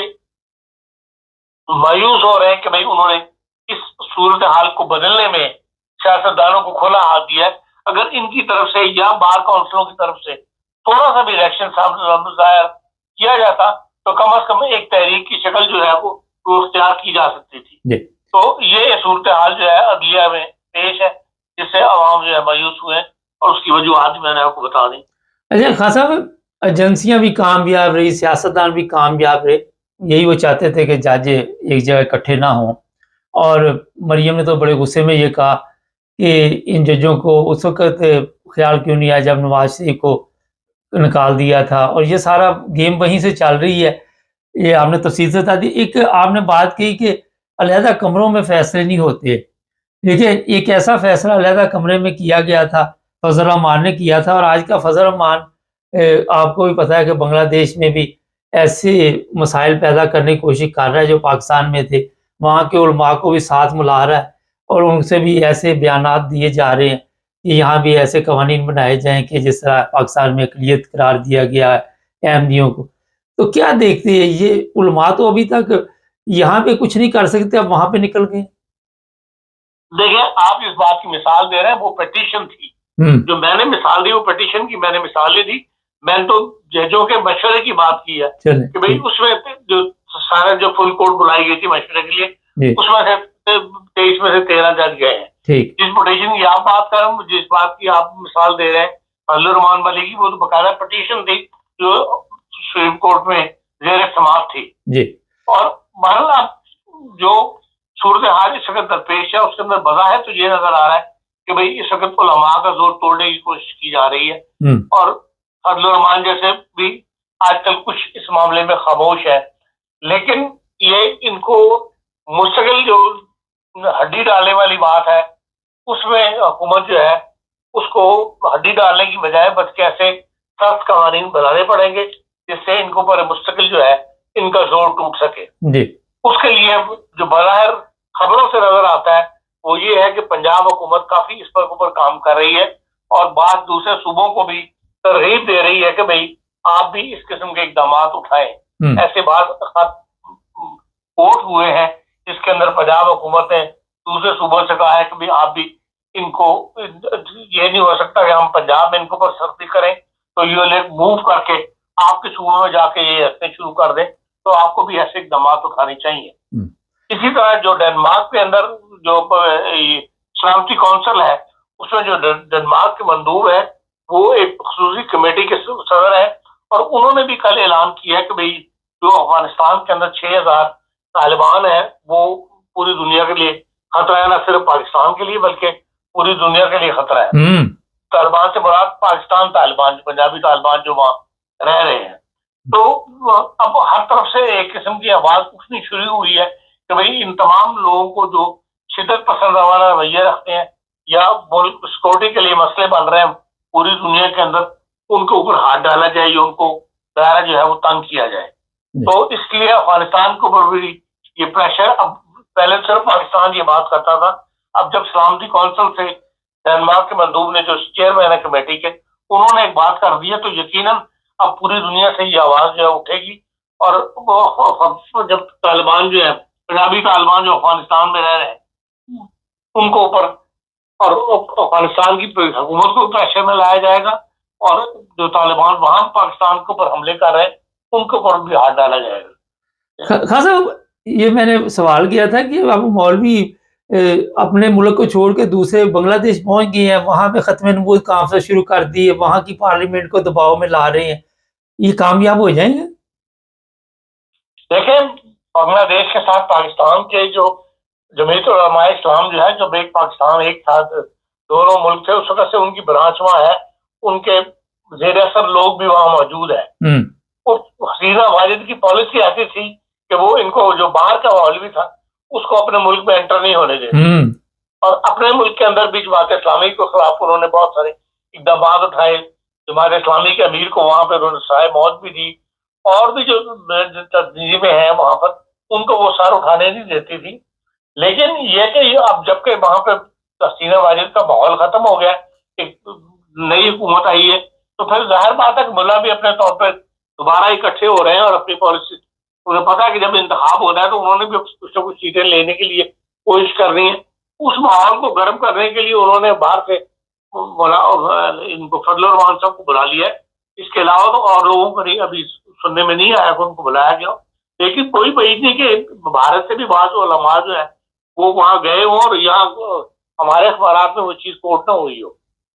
مایوس ہو رہے ہیں کہ بھائی انہوں نے اس صورتحال کو بدلنے میں سیاستدانوں کو کھلا ہاتھ دیا ہے۔ اگر ان کی طرف سے یا بار کونسلوں کی طرف سے تھوڑا سا بھی ریئیکشن ظاہر کیا جاتا تو کم از کم ایک تحریک کی شکل جو ہے وہ اختیار کی جا سکتی تھی۔ تو یہ صورتحال جو ہے عدلیہ میں پیش ہے جس سے عوام جو ہے مایوس ہوئے ہیں، اور اس کی وجوہات میں نے آپ کو بتا دیں۔
اچھا خان صاحب، ایجنسیاں بھی کامیاب رہی، سیاستدان بھی کامیاب رہے، یہی وہ چاہتے تھے کہ جج ایک جگہ اکٹھے نہ ہوں، اور مریم نے تو بڑے غصے میں یہ کہا کہ ان ججوں کو اس وقت خیال کیوں نہیں آیا جب نواز شریف کو نکال دیا تھا، اور یہ سارا گیم وہیں سے چل رہی ہے۔ یہ آپ نے تفصیل سے بتا دی۔ ایک آپ نے بات کی کہ علیحدہ کمروں میں فیصلے نہیں ہوتے، دیکھیے ایک ایسا فیصلہ علیحدہ کمرے میں کیا گیا تھا، فضل الرحمان نے کیا تھا، اور آج کا فضل الرحمان آپ کو بھی پتا ہے کہ بنگلہ دیش میں بھی ایسے مسائل پیدا کرنے کی کوشش کر رہا ہے جو پاکستان میں تھے، وہاں کے علماء کو بھی ساتھ ملا رہا ہے، اور ان سے بھی ایسے بیانات دیے جا رہے ہیں کہ یہاں بھی ایسے قوانین بنائے جائیں کہ جس طرح پاکستان میں اقلیت قرار دیا گیا ہے احمدیوں کو۔ تو کیا دیکھتے ہیں یہ علماء تو ابھی تک یہاں پہ کچھ نہیں کر سکتے، اب وہاں پہ نکل گئے؟
دیکھیں آپ اس بات کی مثال دے رہے ہیں، وہ پٹیشن تھی جو میں نے مثال دی، وہ پٹیشن کی میں نے مثال نہیں دی، میں نے تو ججوں کے مشورے کی بات کی ہے کہ بھئی اس میں جو سارے جو فل کورٹ بلائی گئی تھی مشورے کے لیے، اس میں سے 23 میں سے 13 جج گئے ہیں۔ جس پٹیشن کی آپ بات کر رہے ہیں، جس بات کی آپ مثال دے رہے ہیں فضل الرحمان ولی کی، وہ تو باقاعدہ پٹیشن تھی جو سپریم کورٹ میں زیر سماعت تھی۔ اور بہرحال جو صورتحال اس وقت درپیش ہے اس کے اندر بظاہر تو یہ نظر آ رہا ہے کہ بھئی اس وقت علماء کا زور توڑنے کی کوشش کی جا رہی ہے، اور فضل الرحمان جیسے بھی آج کل کچھ اس معاملے میں خاموش ہے، لیکن یہ ان کو مستقل جو ہڈی ڈالنے والی بات ہے اس میں حکومت جو ہے اس کو ہڈی ڈالنے کی بجائے بس کیسے سخت قوانین بنانے پڑیں گے جس سے ان کو پر مستقل جو ہے ان کا زور ٹوٹ سکے۔ اس کے لیے جو بظاہر خبروں سے نظر آتا ہے وہ یہ ہے کہ پنجاب حکومت کافی اس پر اوپر کام کر رہی ہے اور بعض دوسرے صوبوں کو بھی ترغیب دے رہی ہے کہ بھئی آپ بھی اس قسم کے اقدامات اٹھائیں. ایسے بعض خط کوٹ ہوئے ہیں جس کے اندر پنجاب حکومت نے دوسرے صوبوں سے کہا ہے کہ بھی آپ بھی ان کو, یہ نہیں ہو سکتا کہ ہم پنجاب میں ان کو پر سختی کریں تو یہ لوگ موو کر کے آپ کے صوبوں میں جا کے یہ رکھنے شروع کر دیں, تو آپ کو بھی ایسے اقدامات اٹھانے چاہیے. اسی طرح جو ڈنمارک کے اندر جو سلامتی کونسل ہے اس میں جو ڈنمارک کے مندوب ہے وہ ایک خصوصی کمیٹی کے صدر ہے, اور انہوں نے بھی کل اعلان کیا ہے کہ بھئی جو افغانستان کے اندر 6000 طالبان ہیں وہ پوری دنیا کے لیے خطرہ ہے, نہ صرف پاکستان کے لیے بلکہ پوری دنیا کے لیے خطرہ ہے. طالبان سے مراد پاکستان طالبان, پنجابی طالبان جو وہاں رہ رہے ہیں. تو اب ہر طرف سے ایک قسم کی آواز اٹھنی شروع ہوئی ہے کہ بھئی ان تمام لوگوں کو جو شدت پسند والا رویہ رکھتے ہیں یا سیکورٹی کے لیے مسئلے بن رہے ہیں پوری دنیا کے اندر, ان کے اوپر ہاتھ ڈالا جائے یا ان کو دائرہ جو ہے وہ تنگ کیا جائے. تو اس لیے افغانستان کے اوپر بھی یہ پریشر, اب پہلے صرف پاکستان یہ بات کرتا تھا, اب جب سلامتی کونسل سے ڈنمارک کے مندوب نے جو چیئرمین ہے کمیٹی کے انہوں نے ایک بات کر دی ہے تو یقیناً اب پوری دنیا سے یہ آواز جو ہے اٹھے گی. اور جب طالبان جو ہے پنجابی طالبان جو افغانستان میں رہ رہے ہیں ان کو اوپر اور افغانستان کی حکومت کو پریشر میں لایا جائے گا, اور جو طالبان وہاں پاکستان کے اوپر حملے کر رہے ہیں ان کے اوپر بھی ہاتھ ڈالا جائے گا.
خاص صاحب یہ میں نے سوال کیا تھا کہ اب مولوی اپنے ملک کو چھوڑ کے دوسرے بنگلہ دیش پہنچ گئے ہیں, وہاں پہ ختم نبوت کانفرنس شروع کر دی ہے, وہاں کی پارلیمنٹ کو دباؤ میں لا رہے ہیں, یہ کامیاب ہو جائیں گے؟
دیکھیں بنگلہ دیش کے ساتھ پاکستان کے جو جمعیت علماء اسلام جو ہے, جو ایک پاکستان ایک ساتھ دونوں ملک تھے اس وقت سے ان کی برانچ وہاں ہے, ان کے زیر اثر لوگ بھی وہاں موجود ہیں. حسینہ واجد کی پالیسی ایسی تھی کہ وہ ان کو جو باہر کا مولوی تھا اس کو اپنے ملک میں انٹر نہیں ہونے دیتے, اور اپنے ملک کے اندر بھی جماعت اسلامی کے خلاف انہوں نے بہت سارے اقدامات اٹھائے. جماعت اسلامی کے امیر کو وہاں پہ انہوں نے سائے موت بھی دی, اور بھی جو تنظیمیں ہیں وہاں پر ان کو وہ سار اٹھانے نہیں دیتی تھی. لیکن یہ کہ اب جب کہ وہاں پہ حسینہ واجد کا ماحول ختم ہو گیا, ایک نئی حکومت آئی ہے, تو پھر ظاہر بات ہے کہ ملا بھی اپنے طور پہ دوبارہ اکٹھے ہو رہے ہیں اور اپنی پالیسی, انہیں پتا ہے کہ جب انتخاب ہونا ہے تو انہوں نے بھی کچھ نہ کچھ سیٹیں لینے کے لیے کوشش کرنی ہے. اس ماحول کو گرم کرنے کے لیے انہوں نے باہر سے ان کو فضل الرحمان صاحب کو بلا لیا ہے. اس کے علاوہ تو اور لوگوں کو نہیں ابھی سننے میں نہیں آیا کہ ان کو بلایا گیا, لیکن کوئی بعید نہیں کہ بھارت سے بھی بعض علماء جو ہے وہ وہاں گئے ہوں اور یہاں ہمارے اخبارات میں وہ چیز کوٹ نہ ہوئی ہو.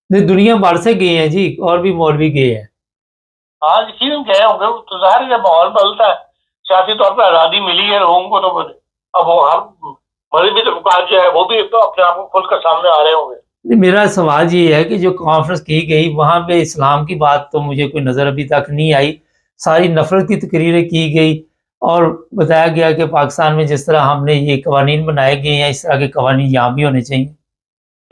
دنیا بھر سے گئے ہیں جی, اور بھی مولوی گئے ہیں.
ہاں یقیناً گئے ہوں گے, تو ظاہر جب ماحول بدلتا ہے سیاسی طور پہ آزادی ملی ہے لوگوں کو, تو اب وہ ہر مذہبی طبقات جو ہے وہ بھی اپنے آپ کو کھل کر سامنے آ رہے ہوں گے.
میرا سوال یہ ہے کہ جو کانفرنس کی گئی وہاں پہ اسلام کی بات تو مجھے کوئی نظر ابھی تک نہیں آئی, ساری نفرت کی تقریریں کی گئی اور بتایا گیا کہ پاکستان میں جس طرح ہم نے یہ قوانین بنائے گئے ہیں اس طرح کے قوانین یہاں بھی ہونے چاہیے.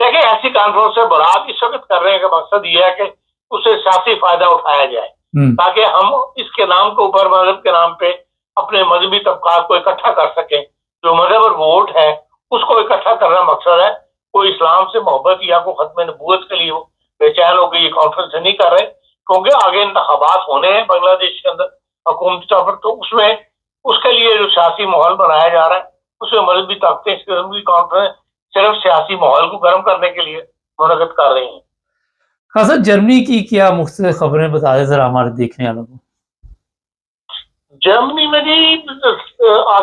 دیکھیں ایسی کانفرنس سے برات اس وقت کر رہے ہیں کہ مقصد یہ ہے کہ اسے سیاسی فائدہ اٹھایا جائے تاکہ ہم اس کے نام کے اوپر مذہب کے نام پہ اپنے مذہبی طبقات کو اکٹھا کر سکیں. جو مذہب اور ووٹ ہے اس کو اکٹھا کرنا مقصد ہے. کوئی اسلام سے محبت یا کوئی ختم نبوت کے لیے بے چین ہو کے یہ کانفرنس نہیں کر رہے, کیونکہ آگے انتخابات ہونے ہیں بنگلہ دیش کے اندر حکومتی طور پر, تو اس کے لیے جو سیاسی ماحول بنایا جا رہا ہے اس میں مذہبی طاقتیں اس قسم کی کانفرنس صرف سیاسی ماحول کو گرم کرنے کے لیے منعقد کر رہی ہیں.
خاصا جرمنی کی کیا مختلف خبریں بتا دیں ذرا ہمارے دیکھنے والوں کو.
جرمنی میں جی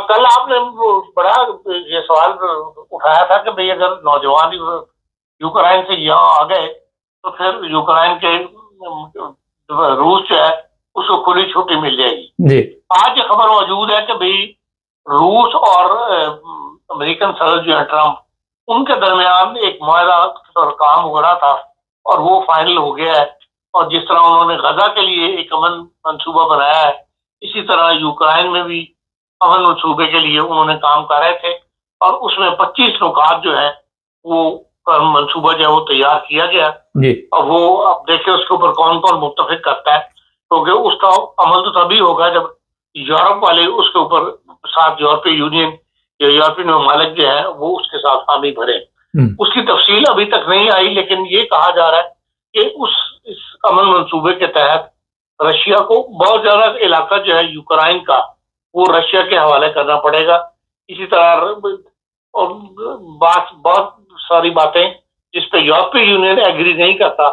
کل آپ نے بڑا یہ سوال اٹھایا تھا کہ بھئی اگر نوجوان یوکرائن سے یہاں آ گئے تو پھر یوکرائن کے روس جو ہے اس کو کھلی چھٹی مل جائے گی. آج یہ خبر موجود ہے کہ بھئی روس اور امریکن صدر جو ہے ٹرمپ, ان کے درمیان ایک معاہدہ پر کام ہو رہا تھا اور وہ فائنل ہو گیا ہے. اور جس طرح انہوں نے غزہ کے لیے ایک امن منصوبہ بنایا ہے, اسی طرح یوکرائن میں بھی امن منصوبے کے لیے انہوں نے کام کر رہے تھے, اور اس میں 25 نکات جو ہے وہ منصوبہ جو ہے وہ تیار کیا گیا. اور وہ اب دیکھیں اس کے اوپر کون کون متفق کرتا ہے, کیونکہ اس کا عمل تو تبھی ہوگا جب یورپ والے اس کے اوپر ساتھ یورپی یونین یا یورپین ممالک جو ہے وہ اس کے ساتھ حامی بھرے. اس کی تفصیل ابھی تک نہیں آئی، لیکن یہ کہا جا رہا ہے کہ اس امن منصوبے کے تحت رشیا کو بہت زیادہ علاقہ جو ہے یوکرائن کا وہ رشیا کے حوالے کرنا پڑے گا. اسی طرح اور بہت ساری باتیں جس پہ یورپی یونین ایگری نہیں کرتا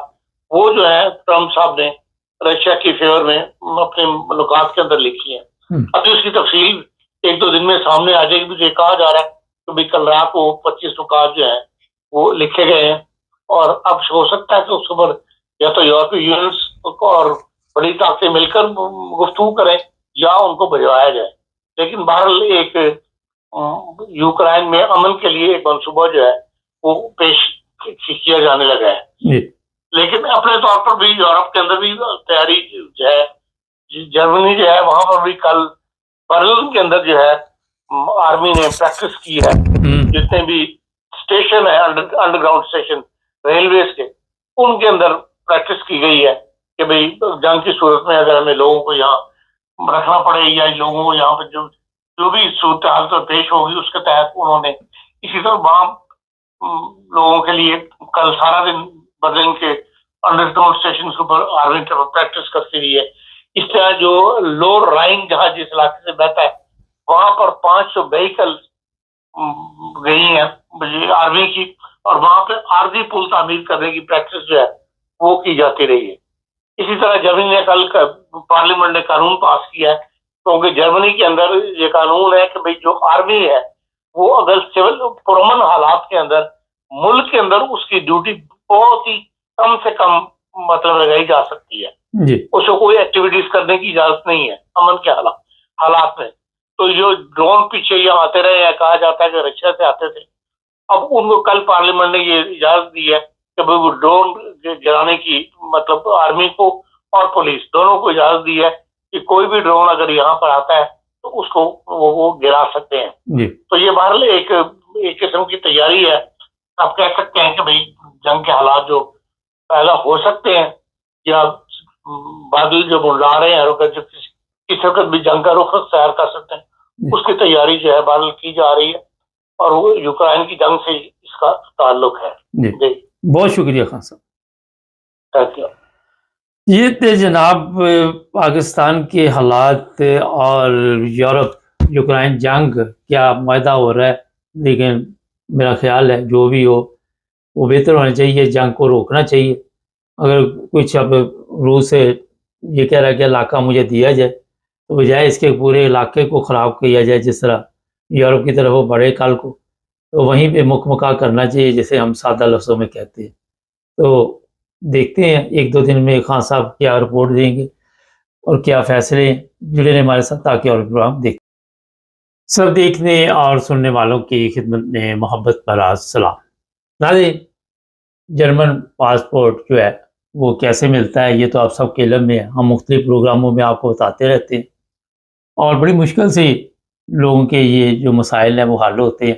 وہ جو ہے ٹرمپ صاحب نے رشیا کی فیور میں اپنے نکات کے اندر لکھی ہیں. ابھی اس کی تفصیل ایک دو دن میں سامنے آ جائے گی. یہ کہا جا رہا ہے کہ بھی کل رات کو 25 نکات جو ہیں وہ لکھے گئے ہیں، اور اب ہو سکتا ہے کہ اس پر یا تو یورپی یونینس اور بڑی طاقتیں مل کر گفتگو کریں یا ان کو بھجوایا جائے. لیکن بہرحال ایک یوکرائن میں امن کے لیے ایک منصوبہ جو ہے وہ پیش کیا جانے لگا ہے. لیکن اپنے طور پر بھی یورپ کے اندر بھی تیاری جو ہے، جرمنی جو ہے وہاں پر بھی کل برلن کے اندر جو ہے آرمی نے پریکٹس کی ہے. جتنے بھی اسٹیشن ہے انڈر گراؤنڈ اسٹیشن ریلویز کے، ان کے اندر پریکٹس کی گئی ہے کہ بھئی جنگ کی صورت میں اگر ہمیں لوگوں کو یہاں رکھنا پڑے یا لوگوں کو یہاں پہ جو بھی صورتحال پر پیش ہوگی اس کے تحت انہوں نے اسی طرح وہاں لوگوں کے لیے کل سارا دن برلن کے انڈر گراؤنڈ اسٹیشن کے اوپر آرمی پریکٹس کرتی رہی ہے. اس طرح جو لوور رائن جہاں جس علاقے سے بہتا ہے وہاں پر 500 وہیکل گئی ہیں آرمی کی، اور وہاں پہ عارضی پل تعمیر کرنے کی پریکٹس جو ہے وہ کی جاتی رہی ہے. اسی طرح جرمنی نے کل پارلیمنٹ نے قانون پاس کیا ہے، کیونکہ جرمنی کے اندر یہ قانون ہے کہ بھئی جو آرمی ہے وہ اگر سول پرامن حالات کے اندر ملک کے اندر اس کی ڈیوٹی بہت ہی کم سے کم مطلب لگائی جا سکتی ہے. اس کو کوئی ایکٹیویٹیز کرنے کی اجازت نہیں ہے امن کے حالات میں. تو جو ڈرون پیچھے یہاں آتے رہے ہیں، کہا جاتا ہے کہ رشیا سے آتے تھے، اب ان کو کل پارلیمنٹ نے یہ اجازت دی ہے کہ بھئی وہ ڈرون گرانے کی مطلب آرمی کو اور پولیس دونوں کو اجازت دی ہے کہ کوئی بھی ڈرون اگر یہاں پر آتا ہے تو اس کو وہ گرا سکتے ہیں. تو یہ بہرحال ایک قسم کی تیاری ہے. آپ کہہ سکتے ہیں کہ بھئی جنگ کے حالات جو پیدا ہو سکتے ہیں یا بادل جو منڈا رہے ہیں جو کسی وقت بھی جنگ کا رخ اختیار کر سکتے ہیں، اس کی تیاری جو ہے بہرحال کی جا رہی ہے، اور وہ یوکرائن کی جنگ سے اس کا تعلق ہے.
جی بہت شکریہ خان صاحب.
Thank you.
یہ تھے جناب پاکستان کے حالات اور یورپ یوکرائن جنگ کیا معاہدہ ہو رہا ہے. لیکن میرا خیال ہے جو بھی ہو وہ بہتر ہونا چاہیے، جنگ کو روکنا چاہیے. اگر کچھ اب روس سے یہ کہہ رہا ہے کہ علاقہ مجھے دیا جائے تو بجائے اس کے پورے علاقے کو خراب کیا جائے، جس طرح یورپ کی طرف وہ بڑے کال کو، تو وہیں پہ مکمکا کرنا چاہیے جیسے ہم سادہ لفظوں میں کہتے ہیں. تو دیکھتے ہیں ایک دو دن میں خان صاحب کیا رپورٹ دیں گے اور کیا فیصلے. جڑے رہے ہمارے ساتھ تاکہ اور پروگرام دیکھیں. سب دیکھنے اور سننے والوں کی خدمت میں محبت بھرا سلام. ناظرین، جرمن پاسپورٹ جو ہے وہ کیسے ملتا ہے یہ تو آپ سب کے علم میں ہے. ہم مختلف پروگراموں میں آپ کو بتاتے رہتے ہیں اور بڑی مشکل سے لوگوں کے یہ جو مسائل ہیں وہ حل ہوتے ہیں.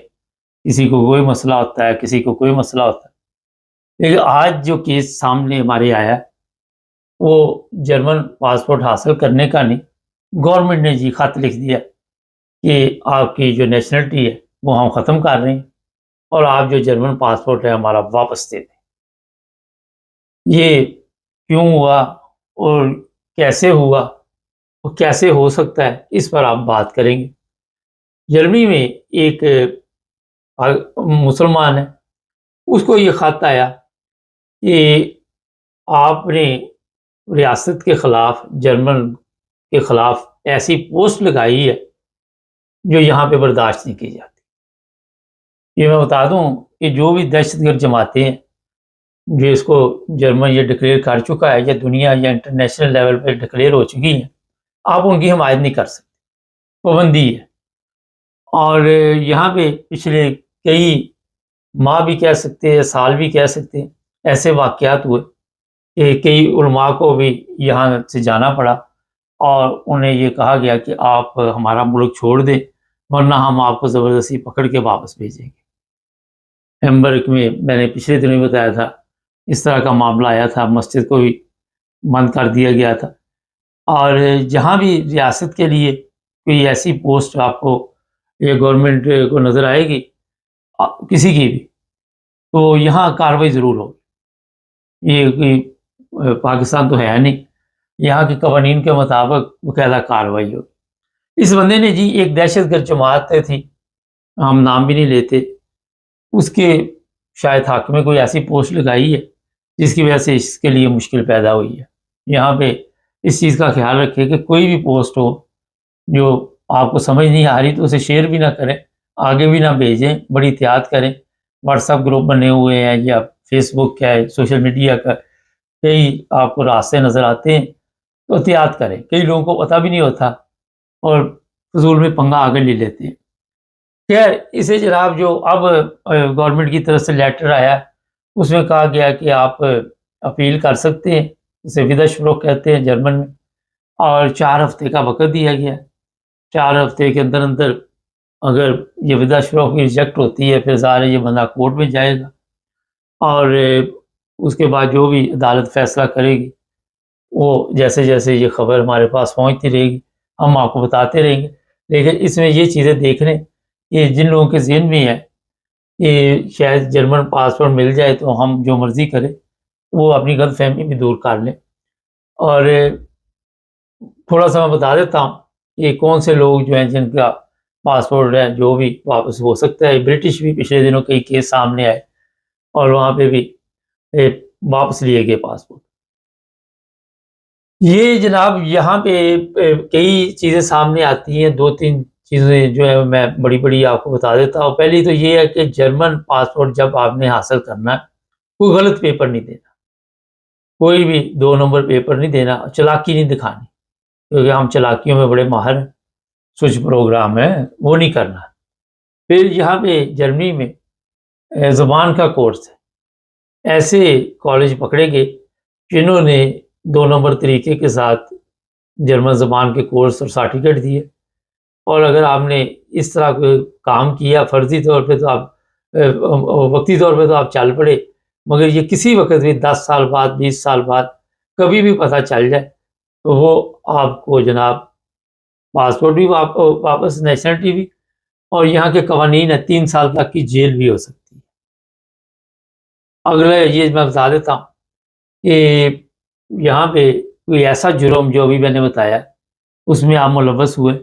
کسی کو کوئی مسئلہ ہوتا ہے، کسی کو کوئی مسئلہ ہوتا ہے. لیکن آج جو کیس سامنے ہمارے آیا ہے وہ جرمن پاسپورٹ حاصل کرنے کا نہیں، گورنمنٹ نے جی خط لکھ دیا کہ آپ کی جو نیشنلٹی ہے وہ ہم ختم کر رہے ہیں اور آپ جو جرمن پاسپورٹ ہے ہمارا واپس دے دیں. یہ کیوں ہوا اور کیسے ہوا اور کیسے ہو سکتا ہے اس پر آپ بات کریں گے. جرمنی میں ایک مسلمان ہے، اس کو یہ خط آیا کہ آپ نے ریاست کے خلاف، جرمن کے خلاف ایسی پوسٹ لگائی ہے جو یہاں پہ برداشت نہیں کی جاتی. یہ میں بتا دوں کہ جو بھی دہشت گرد جماعتیں ہیں جو اس کو جرمن یہ ڈکلیئر کر چکا ہے یا دنیا یا انٹرنیشنل لیول پہ ڈکلیئر ہو چکی ہیں، آپ ان کی حمایت نہیں کر سکتے، پابندی ہے. اور یہاں پہ پچھلے کئی ماہ بھی کہہ سکتے ہیں، سال بھی کہہ سکتے ہیں، ایسے واقعات ہوئے کہ کئی علماء کو بھی یہاں سے جانا پڑا اور انہیں یہ کہا گیا کہ آپ ہمارا ملک چھوڑ دیں ورنہ ہم آپ کو زبردستی پکڑ کے واپس بھیجیں گے. ہیمبرگ میں نے پچھلے دنوں بتایا تھا اس طرح کا معاملہ آیا تھا، مسجد کو بھی بند کر دیا گیا تھا. اور جہاں بھی ریاست کے لیے کوئی ایسی پوسٹ آپ کو یہ گورنمنٹ کو نظر آئے گی کسی کی بھی، تو یہاں کارروائی ضرور ہوگی. یہ کوئی پاکستان تو ہے نہیں, یہاں کے قوانین کے مطابق باقاعدہ کارروائی ہوگی. اس بندے نے جی ایک دہشت گرد جماعت تھی, ہم نام بھی نہیں لیتے, اس کے شاید حق میں کوئی ایسی پوسٹ لگائی ہے جس کی وجہ سے اس کے لیے مشکل پیدا ہوئی ہے. یہاں پہ اس چیز کا خیال رکھیں کہ کوئی بھی پوسٹ ہو جو آپ کو سمجھ نہیں آ رہی تو اسے شیئر بھی نہ کریں, آگے بھی نہ بھیجیں, بڑی احتیاط کریں. واٹس ایپ گروپ بنے ہوئے ہیں یا فیس بک کا ہے, سوشل میڈیا کا کئی آپ کو راستے نظر آتے ہیں, تو احتیاط کریں. کئی لوگوں کو پتہ بھی نہیں ہوتا اور فضول میں پنگا آگے لے لیتے ہیں. خیر, اسے جناب جو اب گورنمنٹ کی طرف سے لیٹر آیا اس میں کہا گیا کہ آپ اپیل کر سکتے ہیں, اسے ویداشپروخ کہتے ہیں جرمن میں, اور 4 ہفتے کا وقت دیا گیا. 4 ہفتے کے اندر اندر اگر یہ ویداشپروخ کی ریجیکٹ ہوتی ہے پھر ظاہر ہے یہ بندہ کورٹ میں جائے گا, اور اس کے بعد جو بھی عدالت فیصلہ کرے گی وہ جیسے جیسے یہ خبر ہمارے پاس پہنچتی رہے گی ہم آپ کو بتاتے رہیں گے. لیکن اس میں یہ چیزیں دیکھ لیں کہ جن لوگوں کے ذہن میں ہے کہ شاید جرمن پاسپورٹ مل جائے تو ہم جو مرضی کریں, وہ اپنی غلط فہمی بھی دور کر لیں. اور تھوڑا سا میں بتا دیتا ہوں کہ کون سے لوگ جو ہیں جن کا پاسپورٹ ہے جو بھی واپس ہو سکتا ہے. برٹش بھی پچھلے دنوں کئی کیس سامنے آئے اور وہاں پہ بھی واپس لیے گئے پاسپورٹ. یہ جناب یہاں پہ کئی چیزیں سامنے آتی ہیں, 2-3 چیزیں جو ہے میں بڑی بڑی آپ کو بتا دیتا ہوں. پہلی تو یہ ہے کہ جرمن پاسپورٹ جب آپ نے حاصل کرنا ہے کوئی غلط پیپر نہیں دینا, کوئی بھی 2 نمبر پیپر نہیں دینا, چلاکی نہیں دکھانی, کیونکہ ہم چلاکیوں میں بڑے ماہر ہیں, سوئچ پروگرام ہے وہ نہیں کرنا. پھر یہاں پہ جرمنی میں زبان کا کورس ہے. ایسے کالج پکڑے گئے جنہوں نے 2 نمبر طریقے کے ساتھ جرمن زبان کے کورس اور سرٹیفکیٹ دیے, اور اگر آپ نے اس طرح کوئی کام کیا فرضی طور پہ تو آپ وقتی طور پہ تو آپ چل پڑے, مگر یہ کسی وقت بھی 10 سال بعد 20 سال بعد کبھی بھی پتہ چل جائے تو وہ آپ کو جناب پاسپورٹ بھی واپس, نیشنلٹی بھی, اور یہاں کے قوانین ہے 3 سال تک کی جیل بھی ہو سکتی ہے. اگلا یہ میں بتا دیتا ہوں کہ یہاں پہ کوئی ایسا جرم جو ابھی میں نے بتایا اس میں آپ ملوث ہوئے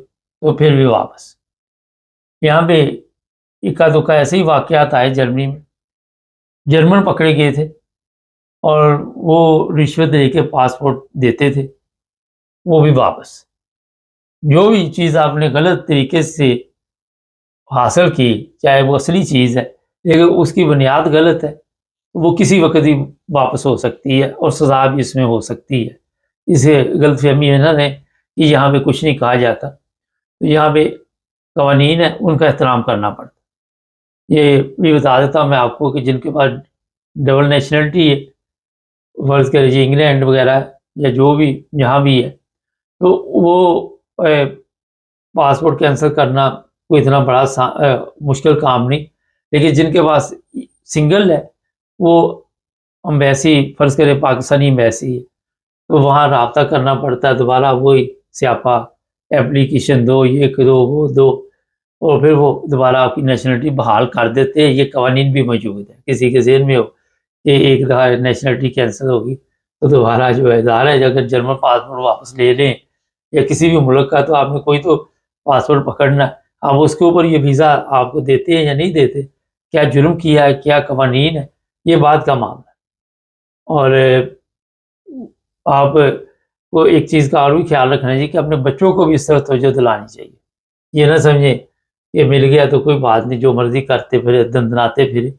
تو پھر بھی واپس. یہاں پہ اکا دکا ایسے ہی واقعات آئے جرمنی میں, جرمن پکڑے گئے تھے اور وہ رشوت دے کے پاسپورٹ دیتے تھے, وہ بھی واپس. جو بھی چیز آپ نے غلط طریقے سے حاصل کی چاہے وہ اصلی چیز ہے لیکن اس کی بنیاد غلط ہے, وہ کسی وقت ہی واپس ہو سکتی ہے اور سزا بھی اس میں ہو سکتی ہے. اسے غلط فہمی ہے نہ کہ یہاں پہ کچھ نہیں کہا جاتا, تو یہاں پہ قوانین ہیں ان کا احترام کرنا پڑتا. یہ بھی بتا دیتا ہوں میں آپ کو کہ جن کے پاس ڈبل نیشنلٹی ہے, فرض کر لیجیے انگلینڈ وغیرہ یا جو بھی جہاں بھی ہے, تو وہ پاسپورٹ کینسل کرنا کوئی اتنا بڑا مشکل کام نہیں. لیکن جن کے پاس سنگل ہے وہ امبیسی, فرض کرے پاکستانی امبیسی ہے, تو وہاں رابطہ کرنا پڑتا ہے, دوبارہ وہی سیاپا اپلیکیشن دو, یہ دو وہ دو, اور پھر وہ دوبارہ آپ کی نیشنلٹی بحال کر دیتے ہیں. یہ قوانین بھی موجود ہیں, کسی کے ذہن میں ہو کہ ایک دفعہ نیشنلٹی کینسل ہوگی تو دوبارہ جو ہے ظاہر ہے اگر جرمن پاسپورٹ واپس لے لیں یا کسی بھی ملک کا, تو آپ نے کوئی تو پاسپورٹ پکڑنا ہے. اب اس کے اوپر یہ ویزا آپ کو دیتے ہیں یا نہیں دیتے, کیا جرم کیا ہے, کیا قوانین ہے, یہ بات کا معاملہ ہے. اور آپ کو ایک چیز کا اور بھی خیال رکھنا چاہیے کہ اپنے بچوں کو بھی اس طرح توجہ دلانی چاہیے. یہ نہ سمجھیں کہ مل گیا تو کوئی بات نہیں, جو مرضی کرتے پھرے دندناتے پھرے,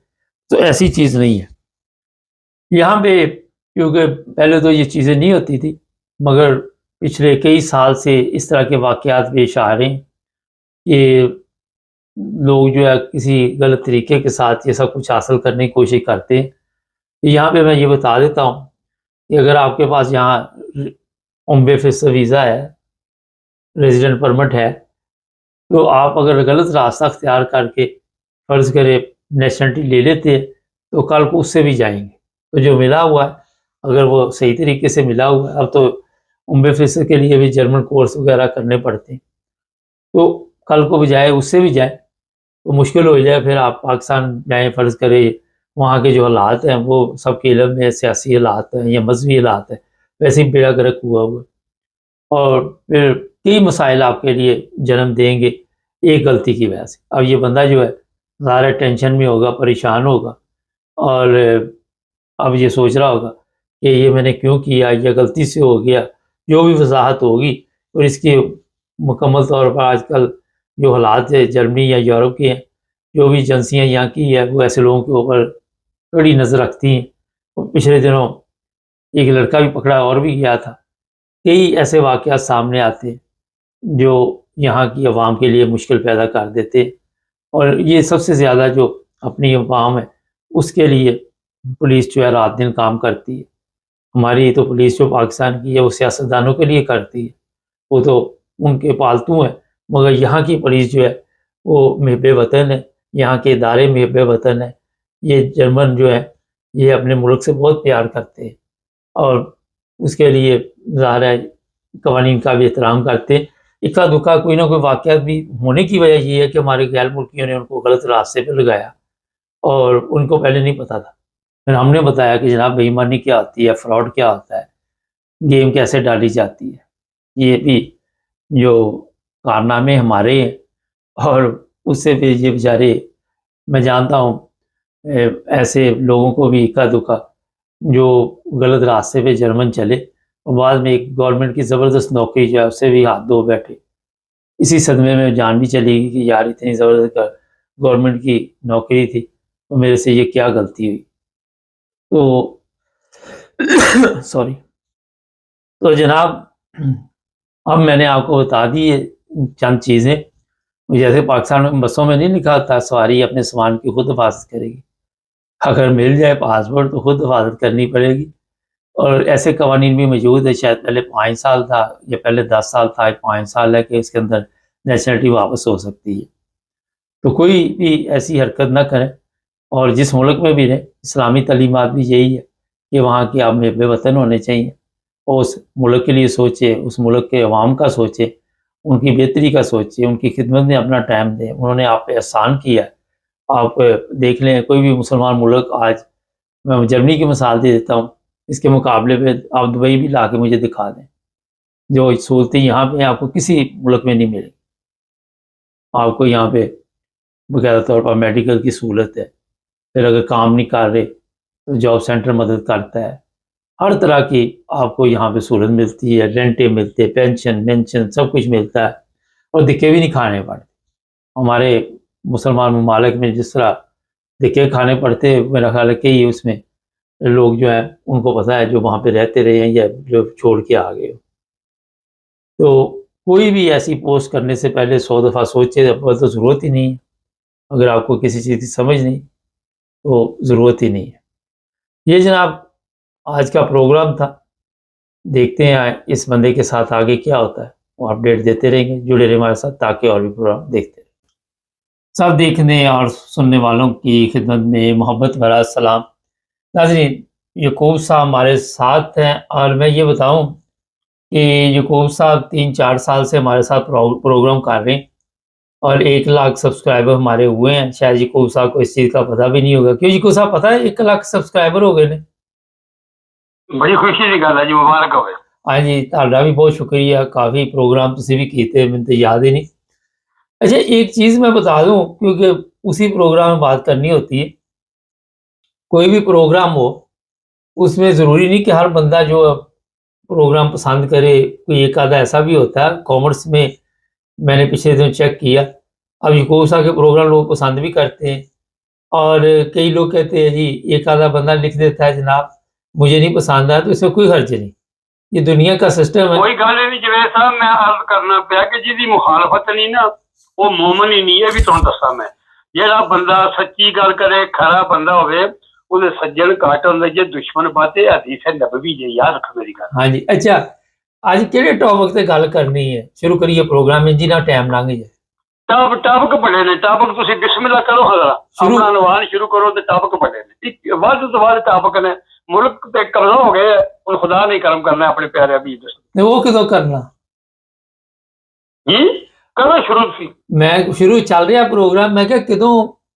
تو ایسی چیز نہیں ہے. یہاں پہ کیونکہ پہلے تو یہ چیزیں نہیں ہوتی تھی, مگر پچھلے کئی سال سے اس طرح کے واقعات پیش آ رہے ہیں کہ لوگ جو ہے کسی غلط طریقے کے ساتھ یہ سب کچھ حاصل کرنے کی کوشش کرتے ہیں. یہاں پہ میں یہ بتا دیتا ہوں کہ اگر آپ کے پاس یہاں امبے ویزا ہے, ریزیڈنٹ پرمٹ ہے, تو آپ اگر غلط راستہ اختیار کر کے فرض کرے نیشنلٹی لے لیتے ہیں تو کل کو اس سے بھی جائیں گے. تو جو ملا ہوا ہے اگر وہ صحیح طریقے سے ملا ہوا ہے, اب تو امبے کے لیے بھی جرمن کورس وغیرہ کرنے پڑتے ہیں, تو کل کو بجائے اس سے بھی جائے تو مشکل ہو جائے, پھر آپ پاکستان جائیں, فرض کرے وہاں کے جو حالات ہیں وہ سب کے علم میں، سیاسی حالات ہیں یا مذہبی حالات ہیں، ویسے ہی بیڑا گرک ہوا ہوا ہے۔ اور پھر کئی مسائل آپ کے لیے جنم دیں گے ایک غلطی کی وجہ سے۔ اب یہ بندہ جو ہے ظاہر ٹینشن میں ہوگا، پریشان ہوگا، اور اب یہ سوچ رہا ہوگا کہ یہ میں نے کیوں کیا، یا غلطی سے ہو گیا، جو بھی وضاحت ہوگی۔ اور اس کی مکمل طور پر آج کل جو حالات ہے جرمنی یا یورپ کے ہیں، جو بھی ایجنسیاں یہاں کی ہے وہ ایسے لوگوں کے اوپر کڑی نظر رکھتی ہیں۔ اور پچھلے دنوں ایک لڑکا بھی پکڑا اور بھی گیا تھا۔ کئی ایسے واقعات سامنے آتے ہیں جو یہاں کی عوام کے لیے مشکل پیدا کر دیتے ہیں، اور یہ سب سے زیادہ جو اپنی عوام ہے اس کے لیے پولیس جو ہے رات دن کام کرتی ہے۔ ہماری تو پولیس جو پاکستان کی ہے وہ سیاستدانوں کے لیے کرتی ہے، وہ تو ان کے پالتو ہیں، مگر یہاں کی پولیس جو ہے وہ محب وطن ہے، یہاں کے ادارے محب وطن ہیں۔ یہ جرمن جو ہے یہ اپنے ملک سے بہت پیار کرتے ہیں، اور اس کے لیے ظاہر ہے قوانین کا بھی احترام کرتے ہیں۔ اکا دکا کوئی نہ کوئی واقعات بھی ہونے کی وجہ یہ ہے کہ ہمارے غیر ملکیوں نے ان کو غلط راستے پہ لگایا، اور ان کو پہلے نہیں پتا تھا۔ پھر ہم نے بتایا کہ جناب بے ایمانی کیا ہوتی ہے، فراڈ کیا ہوتا ہے، گیم کیسے ڈالی جاتی ہے۔ یہ بھی جو کارنامے ہمارے ہیں، اور اس سے بھی یہ بیچارے، میں جانتا ہوں ایسے لوگوں کو بھی اکا دکا جو غلط راستے پہ جرمن چلے، اور بعد میں ایک گورنمنٹ کی زبردست نوکری جو ہے اس سے بھی ہاتھ دھو بیٹھے۔ اسی صدمے میں جان بھی چلی گئی کہ یار اتنی زبردست گورنمنٹ کی نوکری تھی، تو میرے سے یہ کیا غلطی ہوئی۔ تو سوری، تو جناب اب میں نے آپ کو بتا دی ہے چند چیزیں، جیسے پاکستان میں بسوں میں نہیں لکھا ہوتا سواری اپنے سامان کی خود حفاظت کرے گی، اگر مل جائے پاسپورٹ تو خود حفاظت کرنی پڑے گی۔ اور ایسے قوانین بھی موجود ہے، شاید پہلے 5 سال تھا یا پہلے 10 سال تھا، 5 سال ہے کہ اس کے اندر نیشنلٹی واپس ہو سکتی ہے۔ تو کوئی بھی ایسی حرکت نہ کریں، اور جس ملک میں بھی رہیں، اسلامی تعلیمات بھی یہی ہے کہ وہاں کے آپ محب وطن ہونے چاہیے، اور اس ملک کے لیے سوچے، اس ملک کے عوام کا سوچے، ان کی بہتری کا سوچے، ان کی خدمت میں اپنا ٹائم دیں۔ انہوں نے آپ پہ احسان کیا ہے۔ آپ دیکھ لیں کوئی بھی مسلمان ملک، آج میں جرمنی کی مثال دے دیتا ہوں، اس کے مقابلے پہ آپ دبئی بھی لا کے مجھے دکھا دیں، جو سہولتیں یہاں پہ ہیں آپ کو کسی ملک میں نہیں ملیں۔ آپ کو یہاں پہ باقاعدہ طور پر میڈیکل کی سہولت ہے، پھر اگر کام نہیں کر رہے تو جاب سینٹر مدد کرتا ہے، ہر طرح کی آپ کو یہاں پہ سہولت ملتی ہے، رینٹیں ملتے ہیں، پینشن سب کچھ ملتا ہے، اور دھکے بھی نہیں کھانے پڑتے۔ ہمارے مسلمان ممالک میں جس طرح دھکے کھانے پڑتے ہیں، میرا خیال ہے کہ یہ اس میں لوگ جو ہیں ان کو پتہ ہے، جو وہاں پہ رہتے رہے ہیں یا جو چھوڑ کے آ گئے ہو۔ تو کوئی بھی ایسی پوسٹ کرنے سے پہلے 100 دفعہ سوچے، اب تو ضرورت ہی نہیں ہے۔ اگر آپ کو کسی چیز کی سمجھ نہیں تو ضرورت ہی نہیں ہے۔ یہ جناب آج کا پروگرام تھا، دیکھتے ہیں اس بندے کے ساتھ آگے کیا ہوتا ہے، وہ اپڈیٹ دیتے رہیں گے، جڑے رہیں ہمارے ساتھ تاکہ اور بھی پروگرام دیکھتے رہیں۔ سب دیکھنے اور سننے والوں کی خدمت میں محبت بھرا سلام۔ ناظرین، یعقوب صاحب ہمارے ساتھ ہیں، اور میں یہ بتاؤں کہ یعقوب صاحب 3-4 سال سے ہمارے ساتھ پروگرام کر رہے ہیں، اور 1 لاکھ سبسکرائبر ہمارے ہوئے ہیں۔ شاید یعقوب صاحب کو اس چیز کا پتہ بھی نہیں ہوگا۔ کیوں یعقوب صاحب پتہ ہے 1 لاکھ سبسکرائبر ہو گئے نے؟
بڑی خوشی کی گل ہے جی، مبارک ہوئے۔
ہاں جی، تہاڈا بھی بہت شکریہ، کافی پروگرام تسی بھی کیتے، مجھے تو یاد ہی نہیں۔ اچھا ایک چیز میں بتا دوں، کیونکہ اسی پروگرام میں بات کرنی ہوتی ہے، کوئی بھی پروگرام ہو اس میں ضروری نہیں کہ ہر بندہ جو پروگرام پسند کرے، کوئی ایک آدھا ایسا بھی ہوتا ہے۔ کامرس میں نے پچھلے دن چیک کیا، اب یعقوب صاحب کے پروگرام لوگ پسند بھی کرتے ہیں، اور کئی لوگ کہتے ہیں جی ایک آدھا بندہ لکھ دیتا ہے جناب مجھے نہیں پسند آیا، تو اس میں کوئی حرج نہیں، یہ دنیا کا سسٹم ہے۔
کوئی گل نہیں جوید صاحب، میں عرض کرنا پیا کہ جی مخالفت نہیں نا وہ مومن ہی نہیں ہے۔ بھی تمہیں دسا میں، جہاں بندہ سچی گل کرے، کھرا بندہ ہوئے، انہیں سجن کاٹ ہوندے جے دشمن باتے، حدیث نبوی جے، یاد رکھ میری گل۔
ہاں جی، اچھا آج کہڑے ٹاپک تے گل کرنی ہے؟ شروع کریے پروگرام میں، جنہ ٹائم لنگ جائے۔
ٹاپک بڑے نے، ٹاپک تسی بسم اللہ کرو، حضرات اپنا عنوان شروع کرو، تے ٹاپک بڑے نے، ود تو ود ٹاپک نے۔ ملک تے قبضہ ہو گئے، ان خدا نہیں کرم کرنا اپنے پیارے حبیب دے۔
وہ کدوں کرنا
جی کرو شروع سی،
میں شروع چل رہا پروگرام، میں کہ کدوں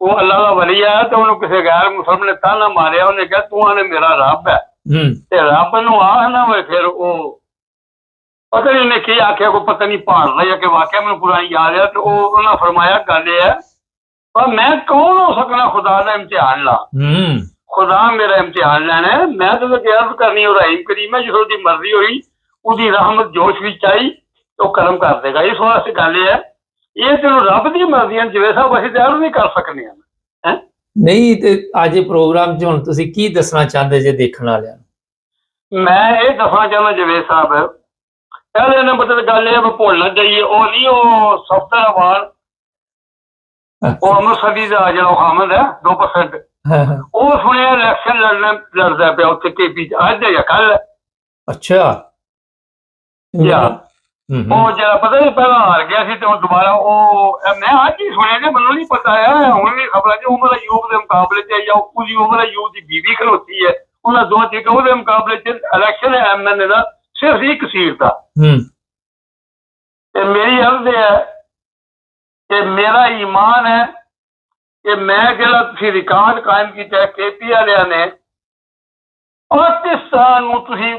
ਉਹ ਅੱਲਾ ਦਾ ਵਲੀ ਆ ਤੇ ਉਹਨੂੰ ਕਿਸੇ ਗੈਰ ਮੁਸਲਮਾਨ ਨੇ ਤਾਨਾ ਮਾਰਿਆ, ਉਹਨੇ ਕਿਹਾ ਤੂੰ ਆਨੇ ਮੇਰਾ ਰੱਬ ਹੈ ਤੇ ਰੱਬ ਨੂੰ ਆਹ ਨਾ ਹੋਏ, ਫਿਰ ਉਹ ਪਤਾ ਨਹੀਂ ਉਹਨੇ ਕੀ ਆਖਿਆ, ਕੋਈ ਪਤਾ ਨਹੀਂ ਭਾਲਦਾ ਜਾਂ ਕਿ ਵਾਕਿਆ ਮੈਨੂੰ ਪੁਰਾਣੀ ਯਾਦ ਹੈ। ਤੇ ਉਹ ਉਹਨਾਂ ਫਰਮਾਇਆ ਗੱਲ ਇਹ ਹੈ, ਪਰ ਮੈਂ ਕੌਣ ਹੋ ਸਕਣਾ ਖੁਦਾ ਦਾ ਇਮਤਿਹਾਨ ਲਾ, ਖੁਦਾ ਮੇਰਾ ਇਮਤਿਹਾਨ ਲੈਣਾ ਹੈ। ਮੈਂ ਤਾਂ ਅਰਜ਼ ਕਰਨੀ ਉਹ ਰਹੀਮ ਕਰੀਮ ਹੈ, ਜਦੋਂ ਦੀ ਮਰਜ਼ੀ ਹੋਈ ਉਹਦੀ ਰਹਿਮਤ ਜੋਸ਼ ਵਿੱਚ ਆਈ ਉਹ ਕਰਮ ਕਰ ਦੇਗਾ। ਇਸ ਵਾਸਤੇ ਗੱਲ ਇਹ ਹੈ, ਇਹ ਤੈਨੂੰ ਰੱਬ ਦੀ ਮਰਜ਼ੀਆਂ ਜਿਵੇਂ ਸਾਹਿਬ ਅਸੀਂ ਤਿਆਰ ਨਹੀਂ ਕਰ ਸਕਦੇ ਹਾਂ।
ਨਹੀਂ ਤੇ ਅੱਜ ਪ੍ਰੋਗਰਾਮ 'ਚ ਹੁਣ ਤੁਸੀਂ ਕੀ ਦੱਸਣਾ ਚਾਹੁੰਦੇ ਜੇ ਦੇਖਣ ਵਾਲਿਆਂ ਨੂੰ?
ਮੈਂ ਇਹ ਦੱਸਣਾ ਚਾਹੁੰਦਾ ਜਵੇਦ ਸਾਹਿਬ, ਪਹਿਲੇ ਨੰਬਰ ਤੇ ਗੱਲ ਇਹ ਭੁੱਲਣਾ ਚਾਹੀਏ, ਉਹ ਨਹੀਂ ਉਹ ਸਫਦਰ ਅਵਾਰਡ ਉਹ ਅੰਮ੍ਰਿਤਸਰ ਦਾ ਜਿਹੜਾ ਹਾਮਦ ਹੈ 2%, ਉਹ ਸੁਣਿਆ ਇਲੈਕਸ਼ਨ ਲੜਦਾ ਪਿਆ ਉੱਥੇ KP ਅੱਜ ਜਾਂ ਕੱਲ।
ਅੱਛਾ।
ਉਹ ਜਿਹੜਾ ਪਤਾ ਨਹੀਂ ਪਹਿਲਾਂ ਹਾਰ ਗਿਆ ਸੀ ਤੇ ਹੁਣ ਦੁਬਾਰਾ ਉਹ ਮੈਂ ਅੱਜ ਹੀ ਸੁਣਿਆ ਕਿ ਮੈਨੂੰ ਨਹੀਂ ਪਤਾ ਹੈ, ਹੁਣ ਵੀ ਖਬਰਾਂ ਚ ਉਮਰ ਅਯੂਬ ਦੇ ਮੁਕਾਬਲੇ ਚ ਜਾਂ ਉਹਦੀ ਉਮਰ ਅਯੂਬ ਦੀ ਬੀਵੀ ਖਲੋਤੀ ਹੈ, ਉਹਨਾਂ ਦੋਵਾਂ ਚ ਉਹਦੇ ਮੁਕਾਬਲੇ ਚ ਇਲੈਕਸ਼ਨ ਹੈ MNA ਦਾ ਸਿਰਫ ਇੱਕ ਸੀਟ ਦਾ। ਤੇ ਮੇਰੀ ਅਰਜ਼ ਹੈ ਕਿ ਮੇਰਾ ਈਮਾਨ ਹੈ ਕਿ ਮੈਂ ਜਿਹੜਾ ਤੁਸੀਂ ਰਿਕਾਰਡ ਕਾਇਮ ਕੀਤਾ KP ਵਾਲਿਆਂ ਨੇ, ਪਾਕਿਸਤਾਨ ਨੂੰ ਤੁਸੀਂ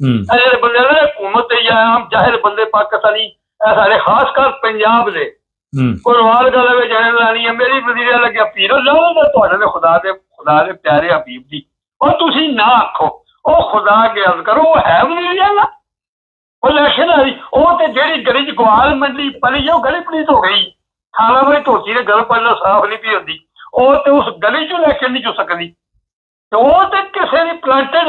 ਜਿਹੜੇ ਬੰਦੇ ਨੇ ਹਕੂਮਤ ਤੇ ਜਾਂ ਆਮ ਜ਼ਾਹਿਰ ਬੰਦੇ ਪਾਕਿਸਤਾਨੀ ਸਾਡੇ ਖਾਸ ਕਰ ਪੰਜਾਬ ਦੇ ਕੁਰਬਾਨ ਗੱਲ ਵਿੱਚ ਜਾਣ ਲੈਣੀ ਹੈ। ਮੇਰੀ ਵਜ਼ੀਰ ਲੱਗਿਆ ਪੀਰ ਲਾਹ ਤੁਹਾਡੇ ਨੇ ਖੁਦਾ ਦੇ ਪਿਆਰੇ ਹਬੀਬ ਦੀ, ਉਹ ਤੁਸੀਂ ਨਾ ਆਖੋ ਉਹ ਖੁਦਾ ਕੇ ਅਰਜ਼ ਕਰੋ, ਉਹ ਹੈ ਵਜ਼ੀਰ ਨਾ ਉਹ ਇਲੈਕਸ਼ਨ ਵਾਲੀ, ਉਹ ਤੇ ਜਿਹੜੀ ਗਲੀ ਚ ਗਵਾਲ ਮੰਡੀ ਪਲੀ ਉਹ ਗਲੀ ਪਲੀਤ ਹੋ ਗਈ, 18 ਵਾਰੀ ਧੋਤੀ ਦੇ ਗਲ ਪੱਲਾ ਸਾਫ਼ ਨਹੀਂ ਪਈ ਹੁੰਦੀ, ਉਹ ਤੇ ਉਸ ਗਲੀ ਚੋਂ ਇਲੈਕਸ਼ਨ ਨਹੀਂ ਚੁੱਕ ਸਕਦੀ। ਤੇ ਉਹ ਤੇ ਕਿਸੇ ਦੀ ਪਲਾਂਟਡ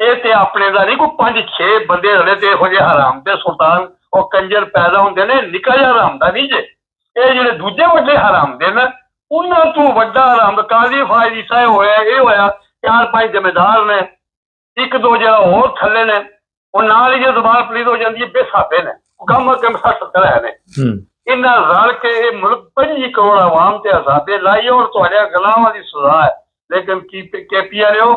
ਇਹ ਤੇ ਆਪਣੇ ਦਾ ਨਹੀਂ, ਕੋਈ 5-6 ਬੰਦੇ ਹਲੇ ਤੇ ਇਹੋ ਜਿਹੇ ਹਰਾਮ ਦੇ ਸੁਲਤਾਨ ਉਹ ਕੰਜਰ ਪੈਦਾ ਹੁੰਦੇ ਨੇ, ਨਿੱਕਾ ਜਿਹਾ ਹਰਾਮ ਦਾ ਨਹੀਂ ਜੇ। ਇਹ ਜਿਹੜੇ ਦੂਜੇ ਵੱਡੇ ਹਰਾਮ ਦੇ ਨੇ ਉਹਨਾਂ ਤੋਂ ਵੱਡਾ ਹਰਾਮ ਕਾਜ਼ੀ ਫਾਇਦੀ ਸਾਹਿਬ ਹੋਇਆ, ਇਹ ਹੋਇਆ 4-5 ਜ਼ਿੰਮੇਦਾਰ ਨੇ, 1-2 ਜਿਹੜਾ ਹੋਰ ਥੱਲੇ ਨੇ, ਉਹ ਨਾਲ ਹੀ ਜੇ ਜ਼ਬਾਨ ਪਲੀਦ ਹੋ ਜਾਂਦੀ ਹੈ ਬੇਸਾਬੇ ਨੇ, ਕਮ 60-70 ਹੈ ਨੇ। ਇਹਨਾਂ ਰਲ ਕੇ ਇਹ ਮੁਲਕ 25 ਕਰੋੜ ਆਵਾਮ ਤੇ ਆਜ਼ਾਦੇ ਲਾਈ ਔਰ ਤੁਹਾਡੇ ਗੁਨਾਹਾਂ ਦੀ ਸਜ਼ਾ ਹੈ। ਲੇਕਿਨ KP ਵਾਲਿਓ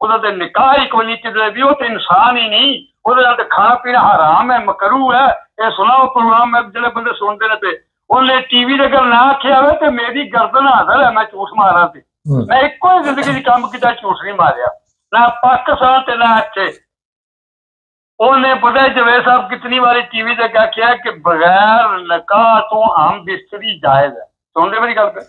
ਉਹਦਾ ਤੇ ਨਿਕਾਹ ਹੀ ਕੋਈ ਨਹੀਂ ਕਿਤੇ ਵੀ, ਉਹ ਤੇ ਇਨਸਾਨ ਹੀ ਨਹੀਂ, ਉਹਦੇ ਨਾਲ ਤੇ ਖਾਣਾ ਪੀਣਾ ਹਰਾਮ ਹੈ, ਮਕਰੂ ਹੈ। ਇਹ ਸੁਣਾਓ ਪ੍ਰੋਗਰਾਮ ਮੈਂ ਜਿਹੜੇ ਬੰਦੇ ਸੁਣਦੇ ਨੇ ਤੇ ਉਹਨੇ TV ਦੇ ਗੱਲ ਨਾ ਆਖਿਆ ਹੋਵੇ ਤੇ ਮੇਰੀ ਗਰਦਨ ਹਾਜ਼ਰ ਹੈ, ਮੈਂ ਝੂਠ ਮਾਰਾਂ ਤੇ ਮੈਂ ਇੱਕੋ ਹੀ ਜ਼ਿੰਦਗੀ ਦੀ ਕੰਮ ਕੀਤਾ, ਝੂਠ ਨਹੀਂ ਮਾਰਿਆ ਨਾ ਪਾਕਿਸਤਾਨ ਤੇ ਨਾ ਇੱਥੇ। ਉਹਨੇ ਪਤਾ ਜਵੇਦ ਸਾਹਿਬ ਕਿਤਨੀ ਵਾਰੀ TV ਤੇ ਆਖਿਆ ਕਿ ਬਗੈਰ ਨਿਕਾਹ ਤੋਂ ਆਮ ਬਿਸਤਰੀ ਜਾਇਜ਼ ਹੈ। ਸੁਣਦੇ ਮੇਰੀ ਗੱਲ ਤੇ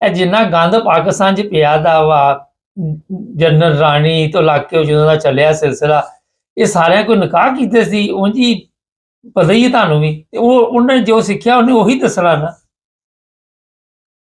ਇਹ ਜਿੰਨਾ ਗੰਦ ਪਾਕਿਸਤਾਨ 'ਚ ਪਿਆ ਦਾ ਵਾ ਜਨਰਲ ਰਾਣੀ ਤੋਂ ਲੱਗ ਕੇ ਜਦੋਂ ਦਾ ਚੱਲਿਆ ਸਿਲਸਿਲਾ, ਇਹ ਸਾਰਿਆਂ ਕੋਈ ਨਿਕਾਹ ਕੀਤੇ ਸੀ ਉਂਝ ਹੀ ਪਤਾ ਹੀ ਤੁਹਾਨੂੰ ਵੀ, ਉਹ ਉਹਨੇ ਜੋ ਸਿੱਖਿਆ ਉਹਨੇ ਉਹੀ ਦੱਸਣਾ ਨਾ।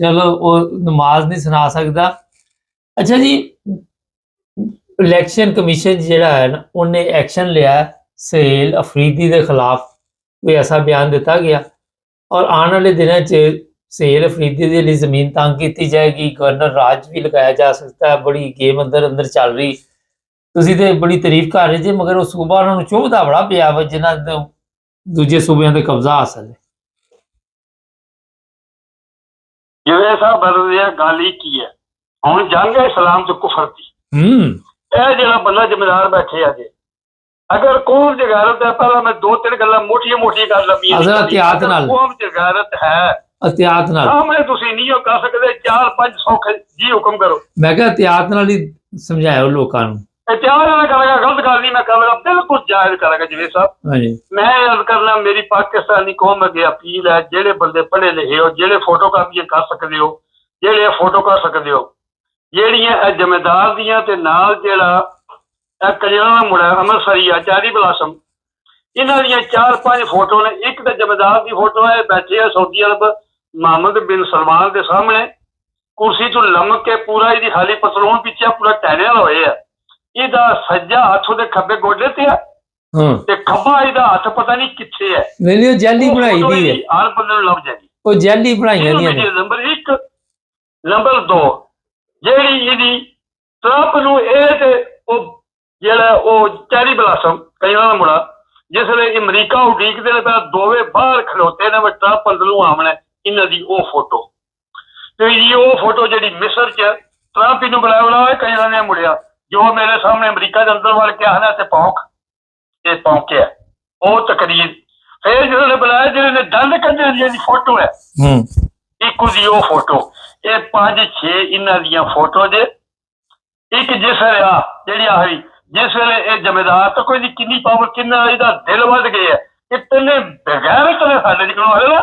ਚਲੋ ਉਹ ਨਮਾਜ਼ ਨਹੀਂ ਸੁਣਾ ਸਕਦਾ ਅੱਛਾ ਜੀ ਇਲੈਕਸ਼ਨ ਕਮਿਸ਼ਨ ਜਿਹੜਾ ਹੈ ਨਾ ਉਹਨੇ ਐਕਸ਼ਨ ਲਿਆ ਸੁਹੇਲ ਅਫਰੀਦੀ ਦੇ ਖਿਲਾਫ ਕੋਈ ਐਸਾ ਬਿਆਨ ਦਿੱਤਾ ਗਿਆ ਔਰ ਆਉਣ ਵਾਲੇ ਦਿਨਾਂ 'ਚ ਸੁਹੇਲ ਅਫਰੀਦੀ ਦੇ ਲਈ ਜ਼ਮੀਨ ਤੰਗ ਕੀਤੀ ਜਾਏਗੀ ਗਵਰਨਰ ਰਾਜ ਵੀ ਲਗਾਇਆ ਜਾ ਸਕਦਾ ਹੈ ਬੜੀ ਗੇਮ ਅੰਦਰ ਚੱਲ ਰਹੀ ਤੁਸੀਂ ਤੇ ਬੜੀ ਤਾਰੀਫ ਕਰ ਰਹੇ ਜੇ ਮਗਰ ਉਹ ਸੂਬਾ ਉਹਨਾਂ ਨੂੰ ਚੁਭਦਾ ਬੜਾ ਪਿਆ ਵਾ ਜਿਨ੍ਹਾਂ ਦੇ ਦੂਜੇ ਸੂਬਿਆਂ ਤੇ ਕਬਜ਼ਾ ਹਾਸਲ ਹੈ
ਜਿਵੇਂ ਸਾਹਿਬ ਬਦਲਿਆ ਗੱਲ ਹੀ ਕੀ ਹੈ ਹੁਣ ਜੰਗ ਇਸਲਾਮ ਚ ਕੁਫਰ ਦੀ ਇਹ ਜਿਹੜਾ ਬੰਦਾ ਜ਼ਿੰਮੇਦਾਰ ਬੈਠੇ ਆ ਜੇ ਅਗਰ ਕੌਮ ਚ ਗੈਰਤ ਹੈ ਪਹਿਲਾਂ ਮੈਂ ਦੋ ਤਿੰਨ ਗੱਲਾਂ ਮੋਟੀਆਂ ਕਰ ਲੰਮੀਆਂ
ਅਹਤਿਆਤ ਨਾਲ
ਕੌਮ ਚ ਗੈਰਤ ਹੈ
ਅਹਤਿਆਤ ਨਾਲ
ਸਾਹਮਣੇ ਤੁਸੀਂ ਨਹੀਂ ਕਰ ਸਕਦੇ 4-5 ਜੀ ਹੁਕਮ ਕਰੋ
ਮੈਂ ਕਿਹਾ ਅਹਤਿਆਤ ਨਾਲ ਹੀ ਸਮਝਾਇਓ ਲੋਕਾਂ ਨੂੰ
ਇਤਿਹਾਸ ਨਾਲ ਕਰਾਂਗਾ ਗਲਤ ਗੱਲ ਨਹੀਂ ਮੈਂ ਕਰਾਂਗਾ ਬਿਲਕੁਲ ਜਾਇਜ਼ ਕਰਾਂਗਾ ਜਿਵੇਂ ਸਾਹਿਬ
ਹਾਂਜੀ
ਮੈਂ ਅਰਜ਼ ਕਰਨਾ ਮੇਰੀ ਪਾਕਿਸਤਾਨੀ ਕੌਮ ਅੱਗੇ ਅਪੀਲ ਹੈ ਜਿਹੜੇ ਬੰਦੇ ਪੜ੍ਹੇ ਲਿਖੇ ਹੋ ਜਿਹੜੇ ਫੋਟੋ ਕਾਪੀਆਂ ਕਰ ਸਕਦੇ ਹੋ ਜਿਹੜੇ ਫੋਟੋ ਕਰ ਸਕਦੇ ਹੋ ਜਿਹੜੀਆਂ ਇਹ ਜ਼ਿੰਮੇਦਾਰ ਦੀਆਂ ਤੇ ਨਾਲ ਜਿਹੜਾ ਇਹ ਕਜਰਾਂ ਦਾ ਮੁੰਡਾ ਅੰਮ੍ਰਿਤਸਰੀ ਆ ਚਾਰੀ ਬਲਾਸਮ ਇਹਨਾਂ ਦੀਆਂ 4-5 ਫੋਟੋ ਨੇ ਇੱਕ ਤਾਂ ਜ਼ਿੰਮੇਦਾਰ ਦੀ ਫੋਟੋ ਹੈ ਬੈਠੇ ਆ ਸਾਊਦੀ ਅਰਬ ਮੁਹੰਮਦ ਬਿਨ ਸਲਮਾਨ ਦੇ ਸਾਹਮਣੇ ਕੁਰਸੀ ਤੋਂ ਲੰਮਕ ਕੇ ਪੂਰਾ ਇਹਦੀ ਖਾਲੀ ਪਤਲੂਨ ਪਿੱਛੇ ਪੂਰਾ ਟਹਿਰਿਆ ਹੋਏ ਆ ਇਹਦਾ ਸੱਜਾ ਹੱਥ ਉਹਦੇ ਖੱਬੇ ਗੋਡੇ ਤੇ ਆ ਤੇ ਖੱਬਾ ਇਹਦਾ ਹੱਥ ਪਤਾ ਨਹੀਂ ਕਿੱਥੇ ਹੈ
ਨਹੀਂ ਉਹ ਜੈਲੀ ਬਣਾਈ ਦੀ ਹੈ
ਹਰ ਬੰਦੇ ਨੂੰ ਲੱਭ ਜਾਏਗੀ
ਉਹ ਜੈਲੀ ਬਣਾਈਆਂ ਦੀਆਂ ਨੇ
ਨੰਬਰ 1 ਨੰਬਰ 2 ਜਿਹੜੀ ਇਹਦੀ ਟਰੰਪ ਨੂੰ ਇਹ ਤੇ ਉਹ ਜਿਹੜਾ ਉਹ ਚੈਰੀ ਬਲਾਸਮ ਕਈਆਂ ਦਾ ਮੁੰਡਾ ਜਿਸ ਵੇਲੇ ਅਮਰੀਕਾ ਉਡੀਕਦੇ ਨੇ ਪਹਿਲਾਂ ਦੋਵੇਂ ਬਾਹਰ ਖਲੋਤੇ ਨੇ ਟਰੰਪ ਅੰਦਰੋਂ ਆਉਣਾ ਇਹਨਾਂ ਦੀ ਉਹ ਫੋਟੋ ਤੇ ਉਹ ਫੋਟੋ ਜਿਹੜੀ ਮਿਸਰ ਚ ਟਰੰਪ ਇਹਨੂੰ ਬੁਲਾਇਆ ਹੋਇਆ ਕਈਆਂ ਨੇ ਮੁੜਿਆ ਜੋ ਮੇਰੇ ਸਾਹਮਣੇ ਅਮਰੀਕਾ ਦੇ ਅੰਦਰ ਵੜ ਕੇ ਆਣਾ ਤੇ ਇਹ ਪੌਂਕਿਆ ਉਹ ਤਕਰੀਰ ਫਿਰ ਜਿਹਨਾਂ ਨੇ ਬੁਲਾਇਆ ਜਿਹਨਾਂ ਨੇ ਦੰਦ ਕੱਢੇ ਜਿਹਦੀ ਫੋਟੋ ਹੈ ਇੱਕੋ ਦੀ ਉਹ ਫੋਟੋ ਇਹ 5-6 ਇਹਨਾਂ ਦੀਆਂ ਫੋਟੋ ਜੇ ਇੱਕ ਜਿਸ ਵੇਲੇ ਆ ਜਿਹੜੀ ਆਹੀ ਜਿਸ ਵੇਲੇ ਇਹ ਜ਼ਿੰਮੇਦਾਰ ਤਾਂ ਕੋਈ ਕਿੰਨੀ ਪਾਵਰ ਕਿੰਨਾ ਇਹਦਾ ਦਿਲ ਵੱਧ ਗਿਆ ਕਿਤਨੇ ਬਗੈਰਤ ਨੇ ਸਾਡੇ ਨਿਕਲੋ ਹੋਇਆ ਨਾ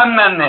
MNA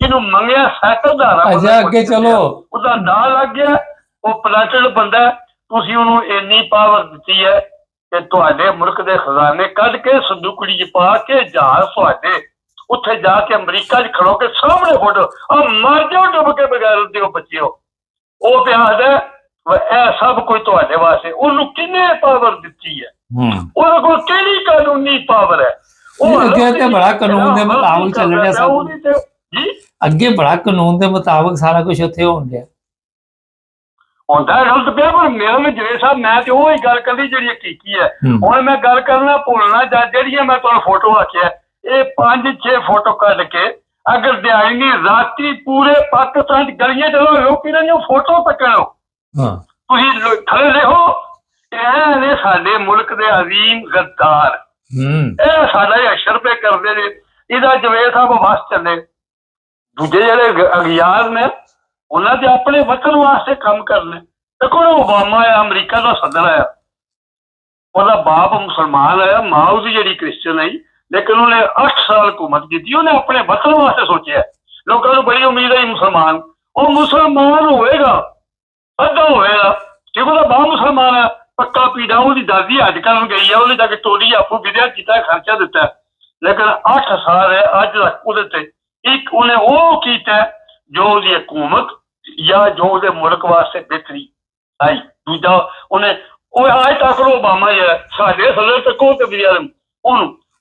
ਇਹਨੂੰ ਮੰਗਿਆ ਸਾਈਕਲ ਦਾ
ਅੱਛਾ ਅੱਗੇ ਚਲੋ
ਉਹਦਾ ਨਾਂ ਲੱਗ ਗਿਆ ਉਹ ਪਲਾਟਡ ਬੰਦਾ ਤੁਸੀਂ ਉਹਨੂੰ ਇੰਨੀ ਪਾਵਰ ਦਿੱਤੀ ਹੈ ਕਿ ਤੁਹਾਡੇ ਮੁਲਕ ਦੇ ਖਜ਼ਾਨੇ ਕੱਢ ਕੇ ਸੰਦੂਕੜੀ 'ਚ ਪਾ ਕੇ ਜਹਾਜ਼ ਤੁਹਾਡੇ ਉੱਥੇ ਜਾ ਕੇ ਅਮਰੀਕਾ 'ਚ ਖੜੋ ਕੇ ਸਾਹਮਣੇ ਫੋਟੋ ਆ ਮਰ ਜਾਓ ਡੁੱਬ ਕੇ ਬਗੈਰ ਦਿਓ ਬੱਚਿਓ ਉਹ ਪਿਆਦ ਹੈ ਇਹ ਸਭ ਕੁਝ ਤੁਹਾਡੇ ਵਾਸਤੇ ਉਹਨੂੰ ਕਿੰਨੇ ਪਾਵਰ ਦਿੱਤੀ ਹੈ ਉਹਦੇ ਕੋਲ ਕਿਹੜੀ ਕਾਨੂੰਨੀ ਪਾਵਰ ਹੈ ਉਹ
ਅੱਗੇ ਤੇ ਬੜਾ ਕਾਨੂੰਨ ਦੇ ਮੁਤਾਬਕ ਚੱਲ ਰਿਹਾ ਸਭ
ਜੀ
ਅੱਗੇ ਬੜਾ ਕਾਨੂੰਨ ਦੇ ਮੁਤਾਬਕ ਸਾਰਾ ਕੁਝ ਉੱਥੇ ਹੋਣ ਡਿਆ
ਹੁੰਦਾ ਗਲਤ ਪਿਆ ਪਰ ਮੇਰਾ ਵੀ ਜਿਵੇਂ ਸਾਹਿਬ ਮੈਂ ਤੇ ਉਹ ਹੀ ਗੱਲ ਕਰਦੀ ਜਿਹੜੀ ਹਕੀਕੀ ਹੈ ਹੁਣ ਮੈਂ ਗੱਲ ਕਰਨਾ ਭੁੱਲਣਾ ਜਿਹੜੀਆਂ ਮੈਂ ਤੁਹਾਨੂੰ ਫੋਟੋ ਆਖਿਆ ਇਹ 5-6 ਫੋਟੋ ਕੱਢ ਕੇ ਅਗਰ ਦਿਹਾੜੀ ਨਹੀਂ ਰਾਤੀ ਪੂਰੇ ਪਾਕਿਸਤਾਨ ਚ ਗਲੀਆਂ ਚਲੋ ਲੋਕੀ ਨੇ ਫੋਟੋ ਤੱਕਣੋ ਤੁਸੀਂ ਥੱਲੇ ਲਿਖੋ ਇਹ ਨੇ ਸਾਡੇ ਮੁਲਕ ਦੇ ਅਜ਼ੀਮ ਗੱਦਾਰ ਇਹ ਸਾਡਾ ਹੀ ਅਸ਼ਰ ਪੇ ਕਰਦੇ ਨੇ ਇਹਦਾ ਜਵੇਦ ਸਾਹਿਬ ਵਸ ਚੱਲੇ ਦੂਜੇ ਜਿਹੜੇ ਅਗਿਆਰ ਨੇ ਉਹਨਾਂ ਦੇ ਆਪਣੇ ਵਤਨ ਵਾਸਤੇ ਕੰਮ ਕਰਨੇ ਦੇਖੋ ਓਬਾਮਾ ਆ ਅਮਰੀਕਾ ਦਾ ਸਦਰ ਆਇਆ ਉਹਦਾ ਬਾਪ ਮੁਸਲਮਾਨ ਆਇਆ ਮਾਂ ਉਹਦੀ ਜਿਹੜੀ ਕ੍ਰਿਸਚਨ ਆਈ ਲੇਕਿਨ ਉਹਨੇ 8 ਸਾਲ ਹਕੂਮਤ ਕੀਤੀ ਉਹਨੇ ਆਪਣੇ ਵਤਨ ਵਾਸਤੇ ਸੋਚਿਆ ਲੋਕਾਂ ਨੂੰ ਬੜੀ ਉਮੀਦ ਹੈ ਮੁਸਲਮਾਨ ਉਹ ਮੁਸਲਮਾਨ ਹੋਵੇਗਾ ਅੱਧਾ ਹੋਵੇਗਾ ਕਿਉਂਕਿ ਉਹਦਾ ਬਾਪ ਮੁਸਲਮਾਨ ਹੈ ਪੱਕਾ ਪੀੜਾ ਉਹਦੀ ਦਾਦੀ ਅੱਜ ਕਰਨ ਗਈ ਆ ਉਹਨੇ ਜਾ ਕੇ ਤੋੜੀ ਆਪੂ ਵਿਦਿਆ ਕੀਤਾ ਖਰਚਾ ਦਿੱਤਾ ਲੇਕਿਨ 8 ਸਾਲ ਹੈ ਅੱਜ ਤੱਕ ਉਹਦੇ ਤੇ ਇੱਕ ਉਹਨੇ ਉਹ ਕੀਤਾ ਜੋ ਉਹਦੀ ਹਕੂਮਤ ਜਾਂ ਜੋ ਉਹਦੇ ਮੁਲਕ ਵਾਸਤੇ ਬਿਹਤਰੀ ਆਈ ਦੂਜਾ ਉਹਨੇ ਉਹ ਅੱਜ ਤੱਕ ਓਬਾਮਾ ਜਿਹੜਾ ਸਾਡੇ ਸਦਰ ਤੱਕੋ ਤੇ ਵੀ ਉਹਨੂੰ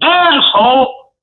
150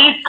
1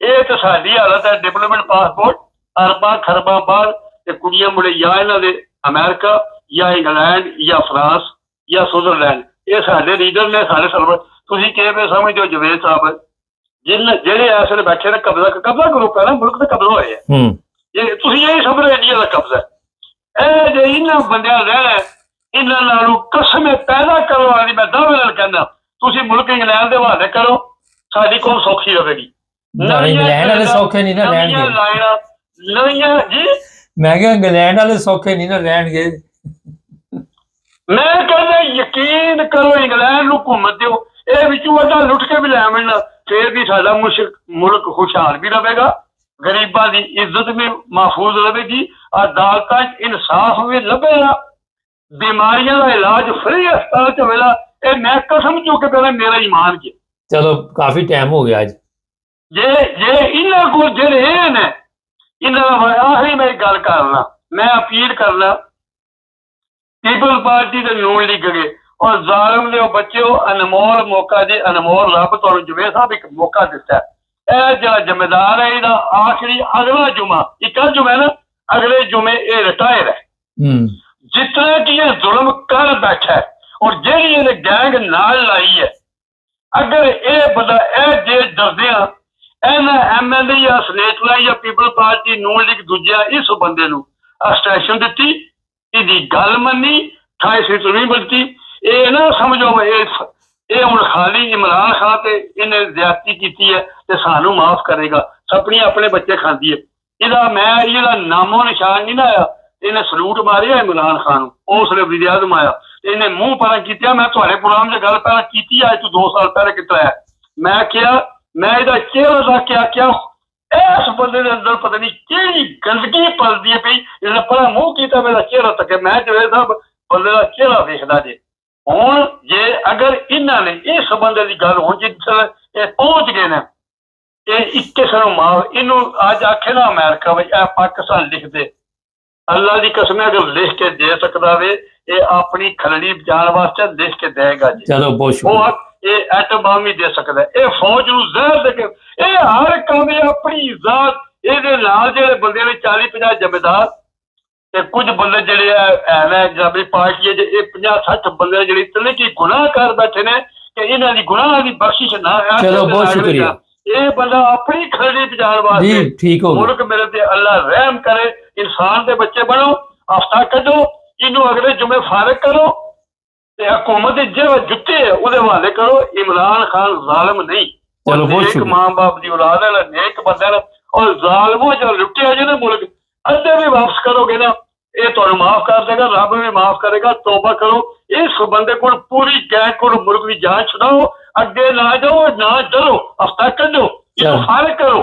ਇਹ ਤਾਂ ਸਾਡੀ ਹਾਲਤ ਹੈ ਡਿਪਲੋਮੈਟ ਪਾਸਪੋਰਟ ਅਰਬਾਂ ਖਰਬਾਂ ਬਾਹਰ ਤੇ ਕੁੜੀਆਂ ਮੁੰਡੇ ਜਾਂ ਇਹਨਾਂ ਦੇ ਅਮਰੀਕਾ ਜਾਂ ਇੰਗਲੈਂਡ ਜਾਂ ਫਰਾਂਸ ਜਾਂ ਸਵਿਟਜ਼ਰਲੈਂਡ ਇਹ ਸਾਡੇ ਲੀਡਰ ਨੇ ਸਾਡੇ ਸਰਵਰ ਤੁਸੀਂ ਕਿਵੇਂ ਸਮਝਦੇ ਹੋ ਜਵੇਦ ਸਾਹਿਬ ਜਿਹੜੇ ਇਸ ਵੇਲੇ ਬੈਠੇ ਨੇ ਕਬਜ਼ਾ ਗਰੁੱਪ ਹੈ ਨਾ ਮੁਲਕ ਤੇ ਕਬਜ਼ਾ ਹੋਏ ਆ ਇਹ ਤੁਸੀਂ ਇਹ ਸਮਝੋ ਇੰਡੀਆ ਦਾ ਕਬਜ਼ਾ ਇਹ ਜੇ ਇਹਨਾਂ ਬੰਦਿਆਂ ਰਹਿਣਾ ਇਹਨਾਂ ਨਾਲੋਂ ਕਸਮ ਪੈਦਾ ਕਰਨ ਵਾਲੀ ਮੈਂ ਦਾਅਵੇ ਨਾਲ ਕਹਿੰਦਾ ਤੁਸੀਂ ਮੁਲਕ ਇੰਗਲੈਂਡ ਦੇ ਹਵਾਲੇ ਕਰੋ ਸਾਡੀ ਕੌਮ ਸੌਖੀ ਰਹੇਗੀ
ਇੰਗਲੈਂਡ ਵਾਲੇ ਸੌਖੇ ਨਹੀਂ ਨਾ ਰਹਿਣਗੇ
ਨਵੀਆਂ ਜੀ
ਮੈਂ ਕਿਹਾ ਇੰਗਲੈਂਡ ਵਾਲੇ ਸੌਖੇ ਨਹੀਂ ਨਾ ਰਹਿਣਗੇ
ਮੈਂ ਕਹਿੰਦਾ ਯਕੀਨ ਕਰੋ ਇੰਗਲੈਂਡ ਨੂੰ ਘੁੰਮ ਦਿਓ ਇਹ ਵਿੱਚੋਂ ਅੱਧਾ ਲੁੱਟ ਕੇ ਵੀ ਲੈ ਮਿਲਣਾ ਫੇਰ ਵੀ ਸਾਡਾ ਮੁਲਕ ਖੁਸ਼ਹਾਲ ਵੀ ਰਹੇਗਾ ਗਰੀਬਾਂ ਦੀ ਇੱਜ਼ਤ ਵੀ ਮਹਿਫੂਜ਼ ਰਹੇਗੀ ਅਦਾਲਤਾਂ 'ਚ ਇਨਸਾਫ ਵੀ ਲੱਭੇਗਾ ਬਿਮਾਰੀਆਂ ਦਾ ਇਲਾਜ ਫ੍ਰੀ ਹਸਪਤਾਲ 'ਚ ਹੋਵੇਗਾ ਇਹ ਮੈਂ ਕਸਮ ਚੁੱਕ ਕੇ ਕਹਿੰਦਾ ਮੇਰਾ ਈਮਾਨ ਜੀ
ਚਲੋ ਕਾਫੀ ਟਾਈਮ ਹੋ ਗਿਆ ਅੱਜ
ਜੇ ਇਹਨਾਂ ਕੋਲ ਜਿਹੜੇ ਨੇ ਇਹਨਾਂ ਦਾ ਆਖਰੀ ਮੈਂ ਗੱਲ ਕਰਨਾ ਮੈਂ ਅਪੀਲ ਕਰਨਾ ਪੀਪਲ ਪਾਰਟੀ ਦੇ ਨੂਨ ਲੀਗ ਗਏ ਔਰ ਜ਼ਾਲਮ ਦੇ ਬੱਚਿਓ ਅਨਮੋਲ ਮੌਕਾ ਜੀ ਅਨਮੋਲ ਰੱਬ ਤੁਹਾਨੂੰ ਜਵੇਦ ਸਾਹਿਬ ਇੱਕ ਮੌਕਾ ਦਿੱਤਾ ਇਹ ਜਿਹੜਾ ਜ਼ਿੰਮੇਦਾਰ ਹੈ ਇਹਦਾ ਆਖਰੀ ਅਗਲਾ ਜੁਮਾ ਇੱਕ ਜੁਮਾ ਨਾ ਅਗਲੇ ਜੁਮੇ ਇਹ ਰਿਟਾਇਰ ਹੈ ਜਿਤਨਾ ਕਿ ਇਹ ਜ਼ੁਲਮ ਕਰ ਬੈਠਾ ਔਰ ਜਿਹੜੀ ਇਹਨੇ ਗੈਂਗ ਨਾਲ ਲਾਈ ਹੈ ਅਗਰ ਇਹ ਬੰਦਾ ਇਹ ਜੇ ਡਰਦੇ ਆ ਇਹਨਾਂ ਐਮਐਲਏ ਜਾਂ ਸਨੇਟਰ ਜਾਂ ਪੀਪਲ ਪਾਰਟੀ ਨੂਨ ਲੀਗ ਦੂਜਿਆਂ ਇਸ ਬੰਦੇ ਨੂੰ ਅਸਟ੍ਰੈਸ਼ਨ ਦਿੱਤੀ ਇਹਦੀ ਗੱਲ ਮੰਨੀ 28 ਸੀਟ ਨਹੀਂ ਮਿਲਤੀ ਇਹ ਨਾ ਸਮਝੋ ਇਹ ਹੁਣ ਖਾਲੀ ਇਮਰਾਨ ਖਾਨ ਤੇ ਇਹਨੇ ਜ਼ਿਆਦਤੀ ਕੀਤੀ ਹੈ ਤੇ ਸਾਨੂੰ ਮਾਫ ਕਰੇਗਾ ਸਪਣੀ ਆਪਣੇ ਬੱਚੇ ਖਾਂਦੀ ਹੈ ਇਹਦਾ ਨਾਮੋ ਨਿਸ਼ਾਨ ਨਹੀਂ ਨਾ ਆਇਆ ਇਹਨੇ ਸਲੂਟ ਮਾਰਿਆ ਇਮਰਾਨ ਖਾਨ ਨੂੰ ਉਸ ਵੇਲੇ ਵਜ਼ੀਰ ਆਜ਼ਮ ਆਇਆ ਤੇ ਇਹਨੇ ਮੂੰਹ ਪਰਾਂ ਕੀਤਾ ਮੈਂ ਤੁਹਾਡੇ ਪ੍ਰੋਗਰਾਮ 'ਚ ਗੱਲ ਪਹਿਲਾਂ ਕੀਤੀ ਅੱਜ ਤੋਂ 2 ਸਾਲ ਪਹਿਲਾਂ ਕੀਤਾ ਹੈ ਮੈਂ ਕਿਹਾ ਮੈਂ ਇਹਦਾ ਚਿਹਰਾ ਦਾ ਕਿਹਾ ਇਸ ਬੰਦੇ ਦੇ ਅੰਦਰ ਪਤਾ ਨਹੀਂ ਕਿਹੜੀ ਗੰਦਗੀ ਪਲਦੀ ਹੈ ਪਈ ਇਹਨੇ ਪਹਿਲਾਂ ਮੂੰਹ ਕੀਤਾ ਮੇਰਾ ਚਿਹਰਾ ਤੱਕ ਮੈਂ ਜਵੇਦ ਸਾਹਿਬ ਬੰਦੇ ਦਾ ਚਿਹਰਾ ਵੇਖਦਾ ਜੇ ਹੁਣ ਜੇ ਅਗਰ ਇਹਨਾਂ ਨੇ ਇਸ ਬੰਦੇ ਦੀ ਗੱਲ ਹੁਣ ਜਿੱਥੇ ਇਹ ਪਹੁੰਚ ਗਏ ਨੇ ਇਹ 21 ਨੂੰ ਮਾਫ ਇਹਨੂੰ ਅੱਜ ਆਖੇ ਨਾ ਅਮਰੀਕਾ ਵਿੱਚ ਇਹ ਪਾਕਿਸਤਾਨ ਲਿਖਦੇ ਅੱਲਾ ਦੀ ਕਸਮ ਅਗਰ ਲਿਖ ਕੇ ਦੇ ਸਕਦਾ ਵੇ ਇਹ ਆਪਣੀ ਖਲੜੀ ਬਚਾਉਣ ਵਾਸਤੇ ਲਿਖ ਕੇ ਦੇਗਾ ਜੀ
ਚਲੋ ਬਹੁਤ ਸ਼ੁਕਰੀਆ
ਇਹ ਐਟਮ ਬੰਬ ਵੀ ਦੇ ਸਕਦਾ ਇਹ ਫੌਜ ਨੂੰ ਜ਼ਹਿਰ ਦੇ ਕੇ ਇਹ ਹਰ ਕੰਮ ਆਪਣੀ ਜ਼ਾਤ ਇਹਦੇ ਨਾਲ ਜਿਹੜੇ ਬੰਦੇ ਨੇ 40-50 ਜ਼ਿੰਮੇਦਾਰ ਤੇ ਕੁਝ ਬੰਦੇ ਜਿਹੜੇ ਐਵੇਂ ਜਬਰੀ ਪਾਰਟੀ ਜੇ ਇਹ 50-60 ਬੰਦੇ ਜਿਹੜੇ ਇਤਨੇ ਕੀ ਗੁਨਾਹ ਕਰ ਬੈਠੇ ਨੇ ਕਿ ਇਹਨਾਂ ਦੀ ਗੁਨਾਹ ਦੀ ਬਖਸ਼ਿਸ਼ ਨਾ ਹੈ
ਚਲੋ ਬਹੁਤ ਸ਼ੁਕਰੀਆ
ਇਹ ਬੰਦਾ ਆਪਣੀ ਖਲੜੀ ਬਚਾਉਣ ਵਾਸਤੇ
ਜੀ ਠੀਕ ਹੋ
ਮੁਲਕ ਮੇਰੇ ਤੇ ਅੱਲਾ ਰਹਿਮ ਕਰੇ ਇਨਸਾਨ ਦੇ ਬੱਚੇ ਬਣੋ ਹਫਤਾ ਕੱਢੋ ਇਹਨੂੰ ਅਗਲੇ ਜੁਮੇ ਫਾਰਗ ਕਰੋ ਤੇ ਹਕੂਮਤ ਦੇ ਜਿਹੜੇ ਜੁੱਤੇ ਉਹਦੇ ਹਵਾਲੇ ਕਰੋ ਇਮਰਾਨ ਖਾਨ ਜ਼ਾਲਮ ਨਹੀਂ ਇੱਕ ਮਾਂ ਬਾਪ ਦੀ ਔਲਾਦ ਹੈ ਨੇਕ ਬੰਦਾ ਹੈ ਔਰ ਜ਼ਾਲਮੋ ਜੋ ਲੁੱਟਿਆ ਜਿਹਨੇ ਮੁਲਕ ਅੱਧੇ ਵੀ ਵਾਪਸ ਕਰੋਗੇ ਨਾ ਇਹ ਤੁਹਾਨੂੰ ਮਾਫ ਕਰ ਦੇਗਾ ਰੱਬ ਵੀ ਮਾਫ ਕਰੇਗਾ ਤੋਬਾ ਕਰੋ ਇਸ ਬੰਦੇ ਕੋਲ ਪੂਰੀ ਗੈਂਗ ਕੋਲ ਮੁਲਕ ਦੀ ਜਾਂਚ ਛੁਡਾਓ ਅੱਗੇ ਨਾ ਜਾਓ ਨਾ ਡਰੋ ਹਫਤਾ ਕੱਢੋ ਇਹਨੂੰ ਫਾਰਗ ਕਰੋ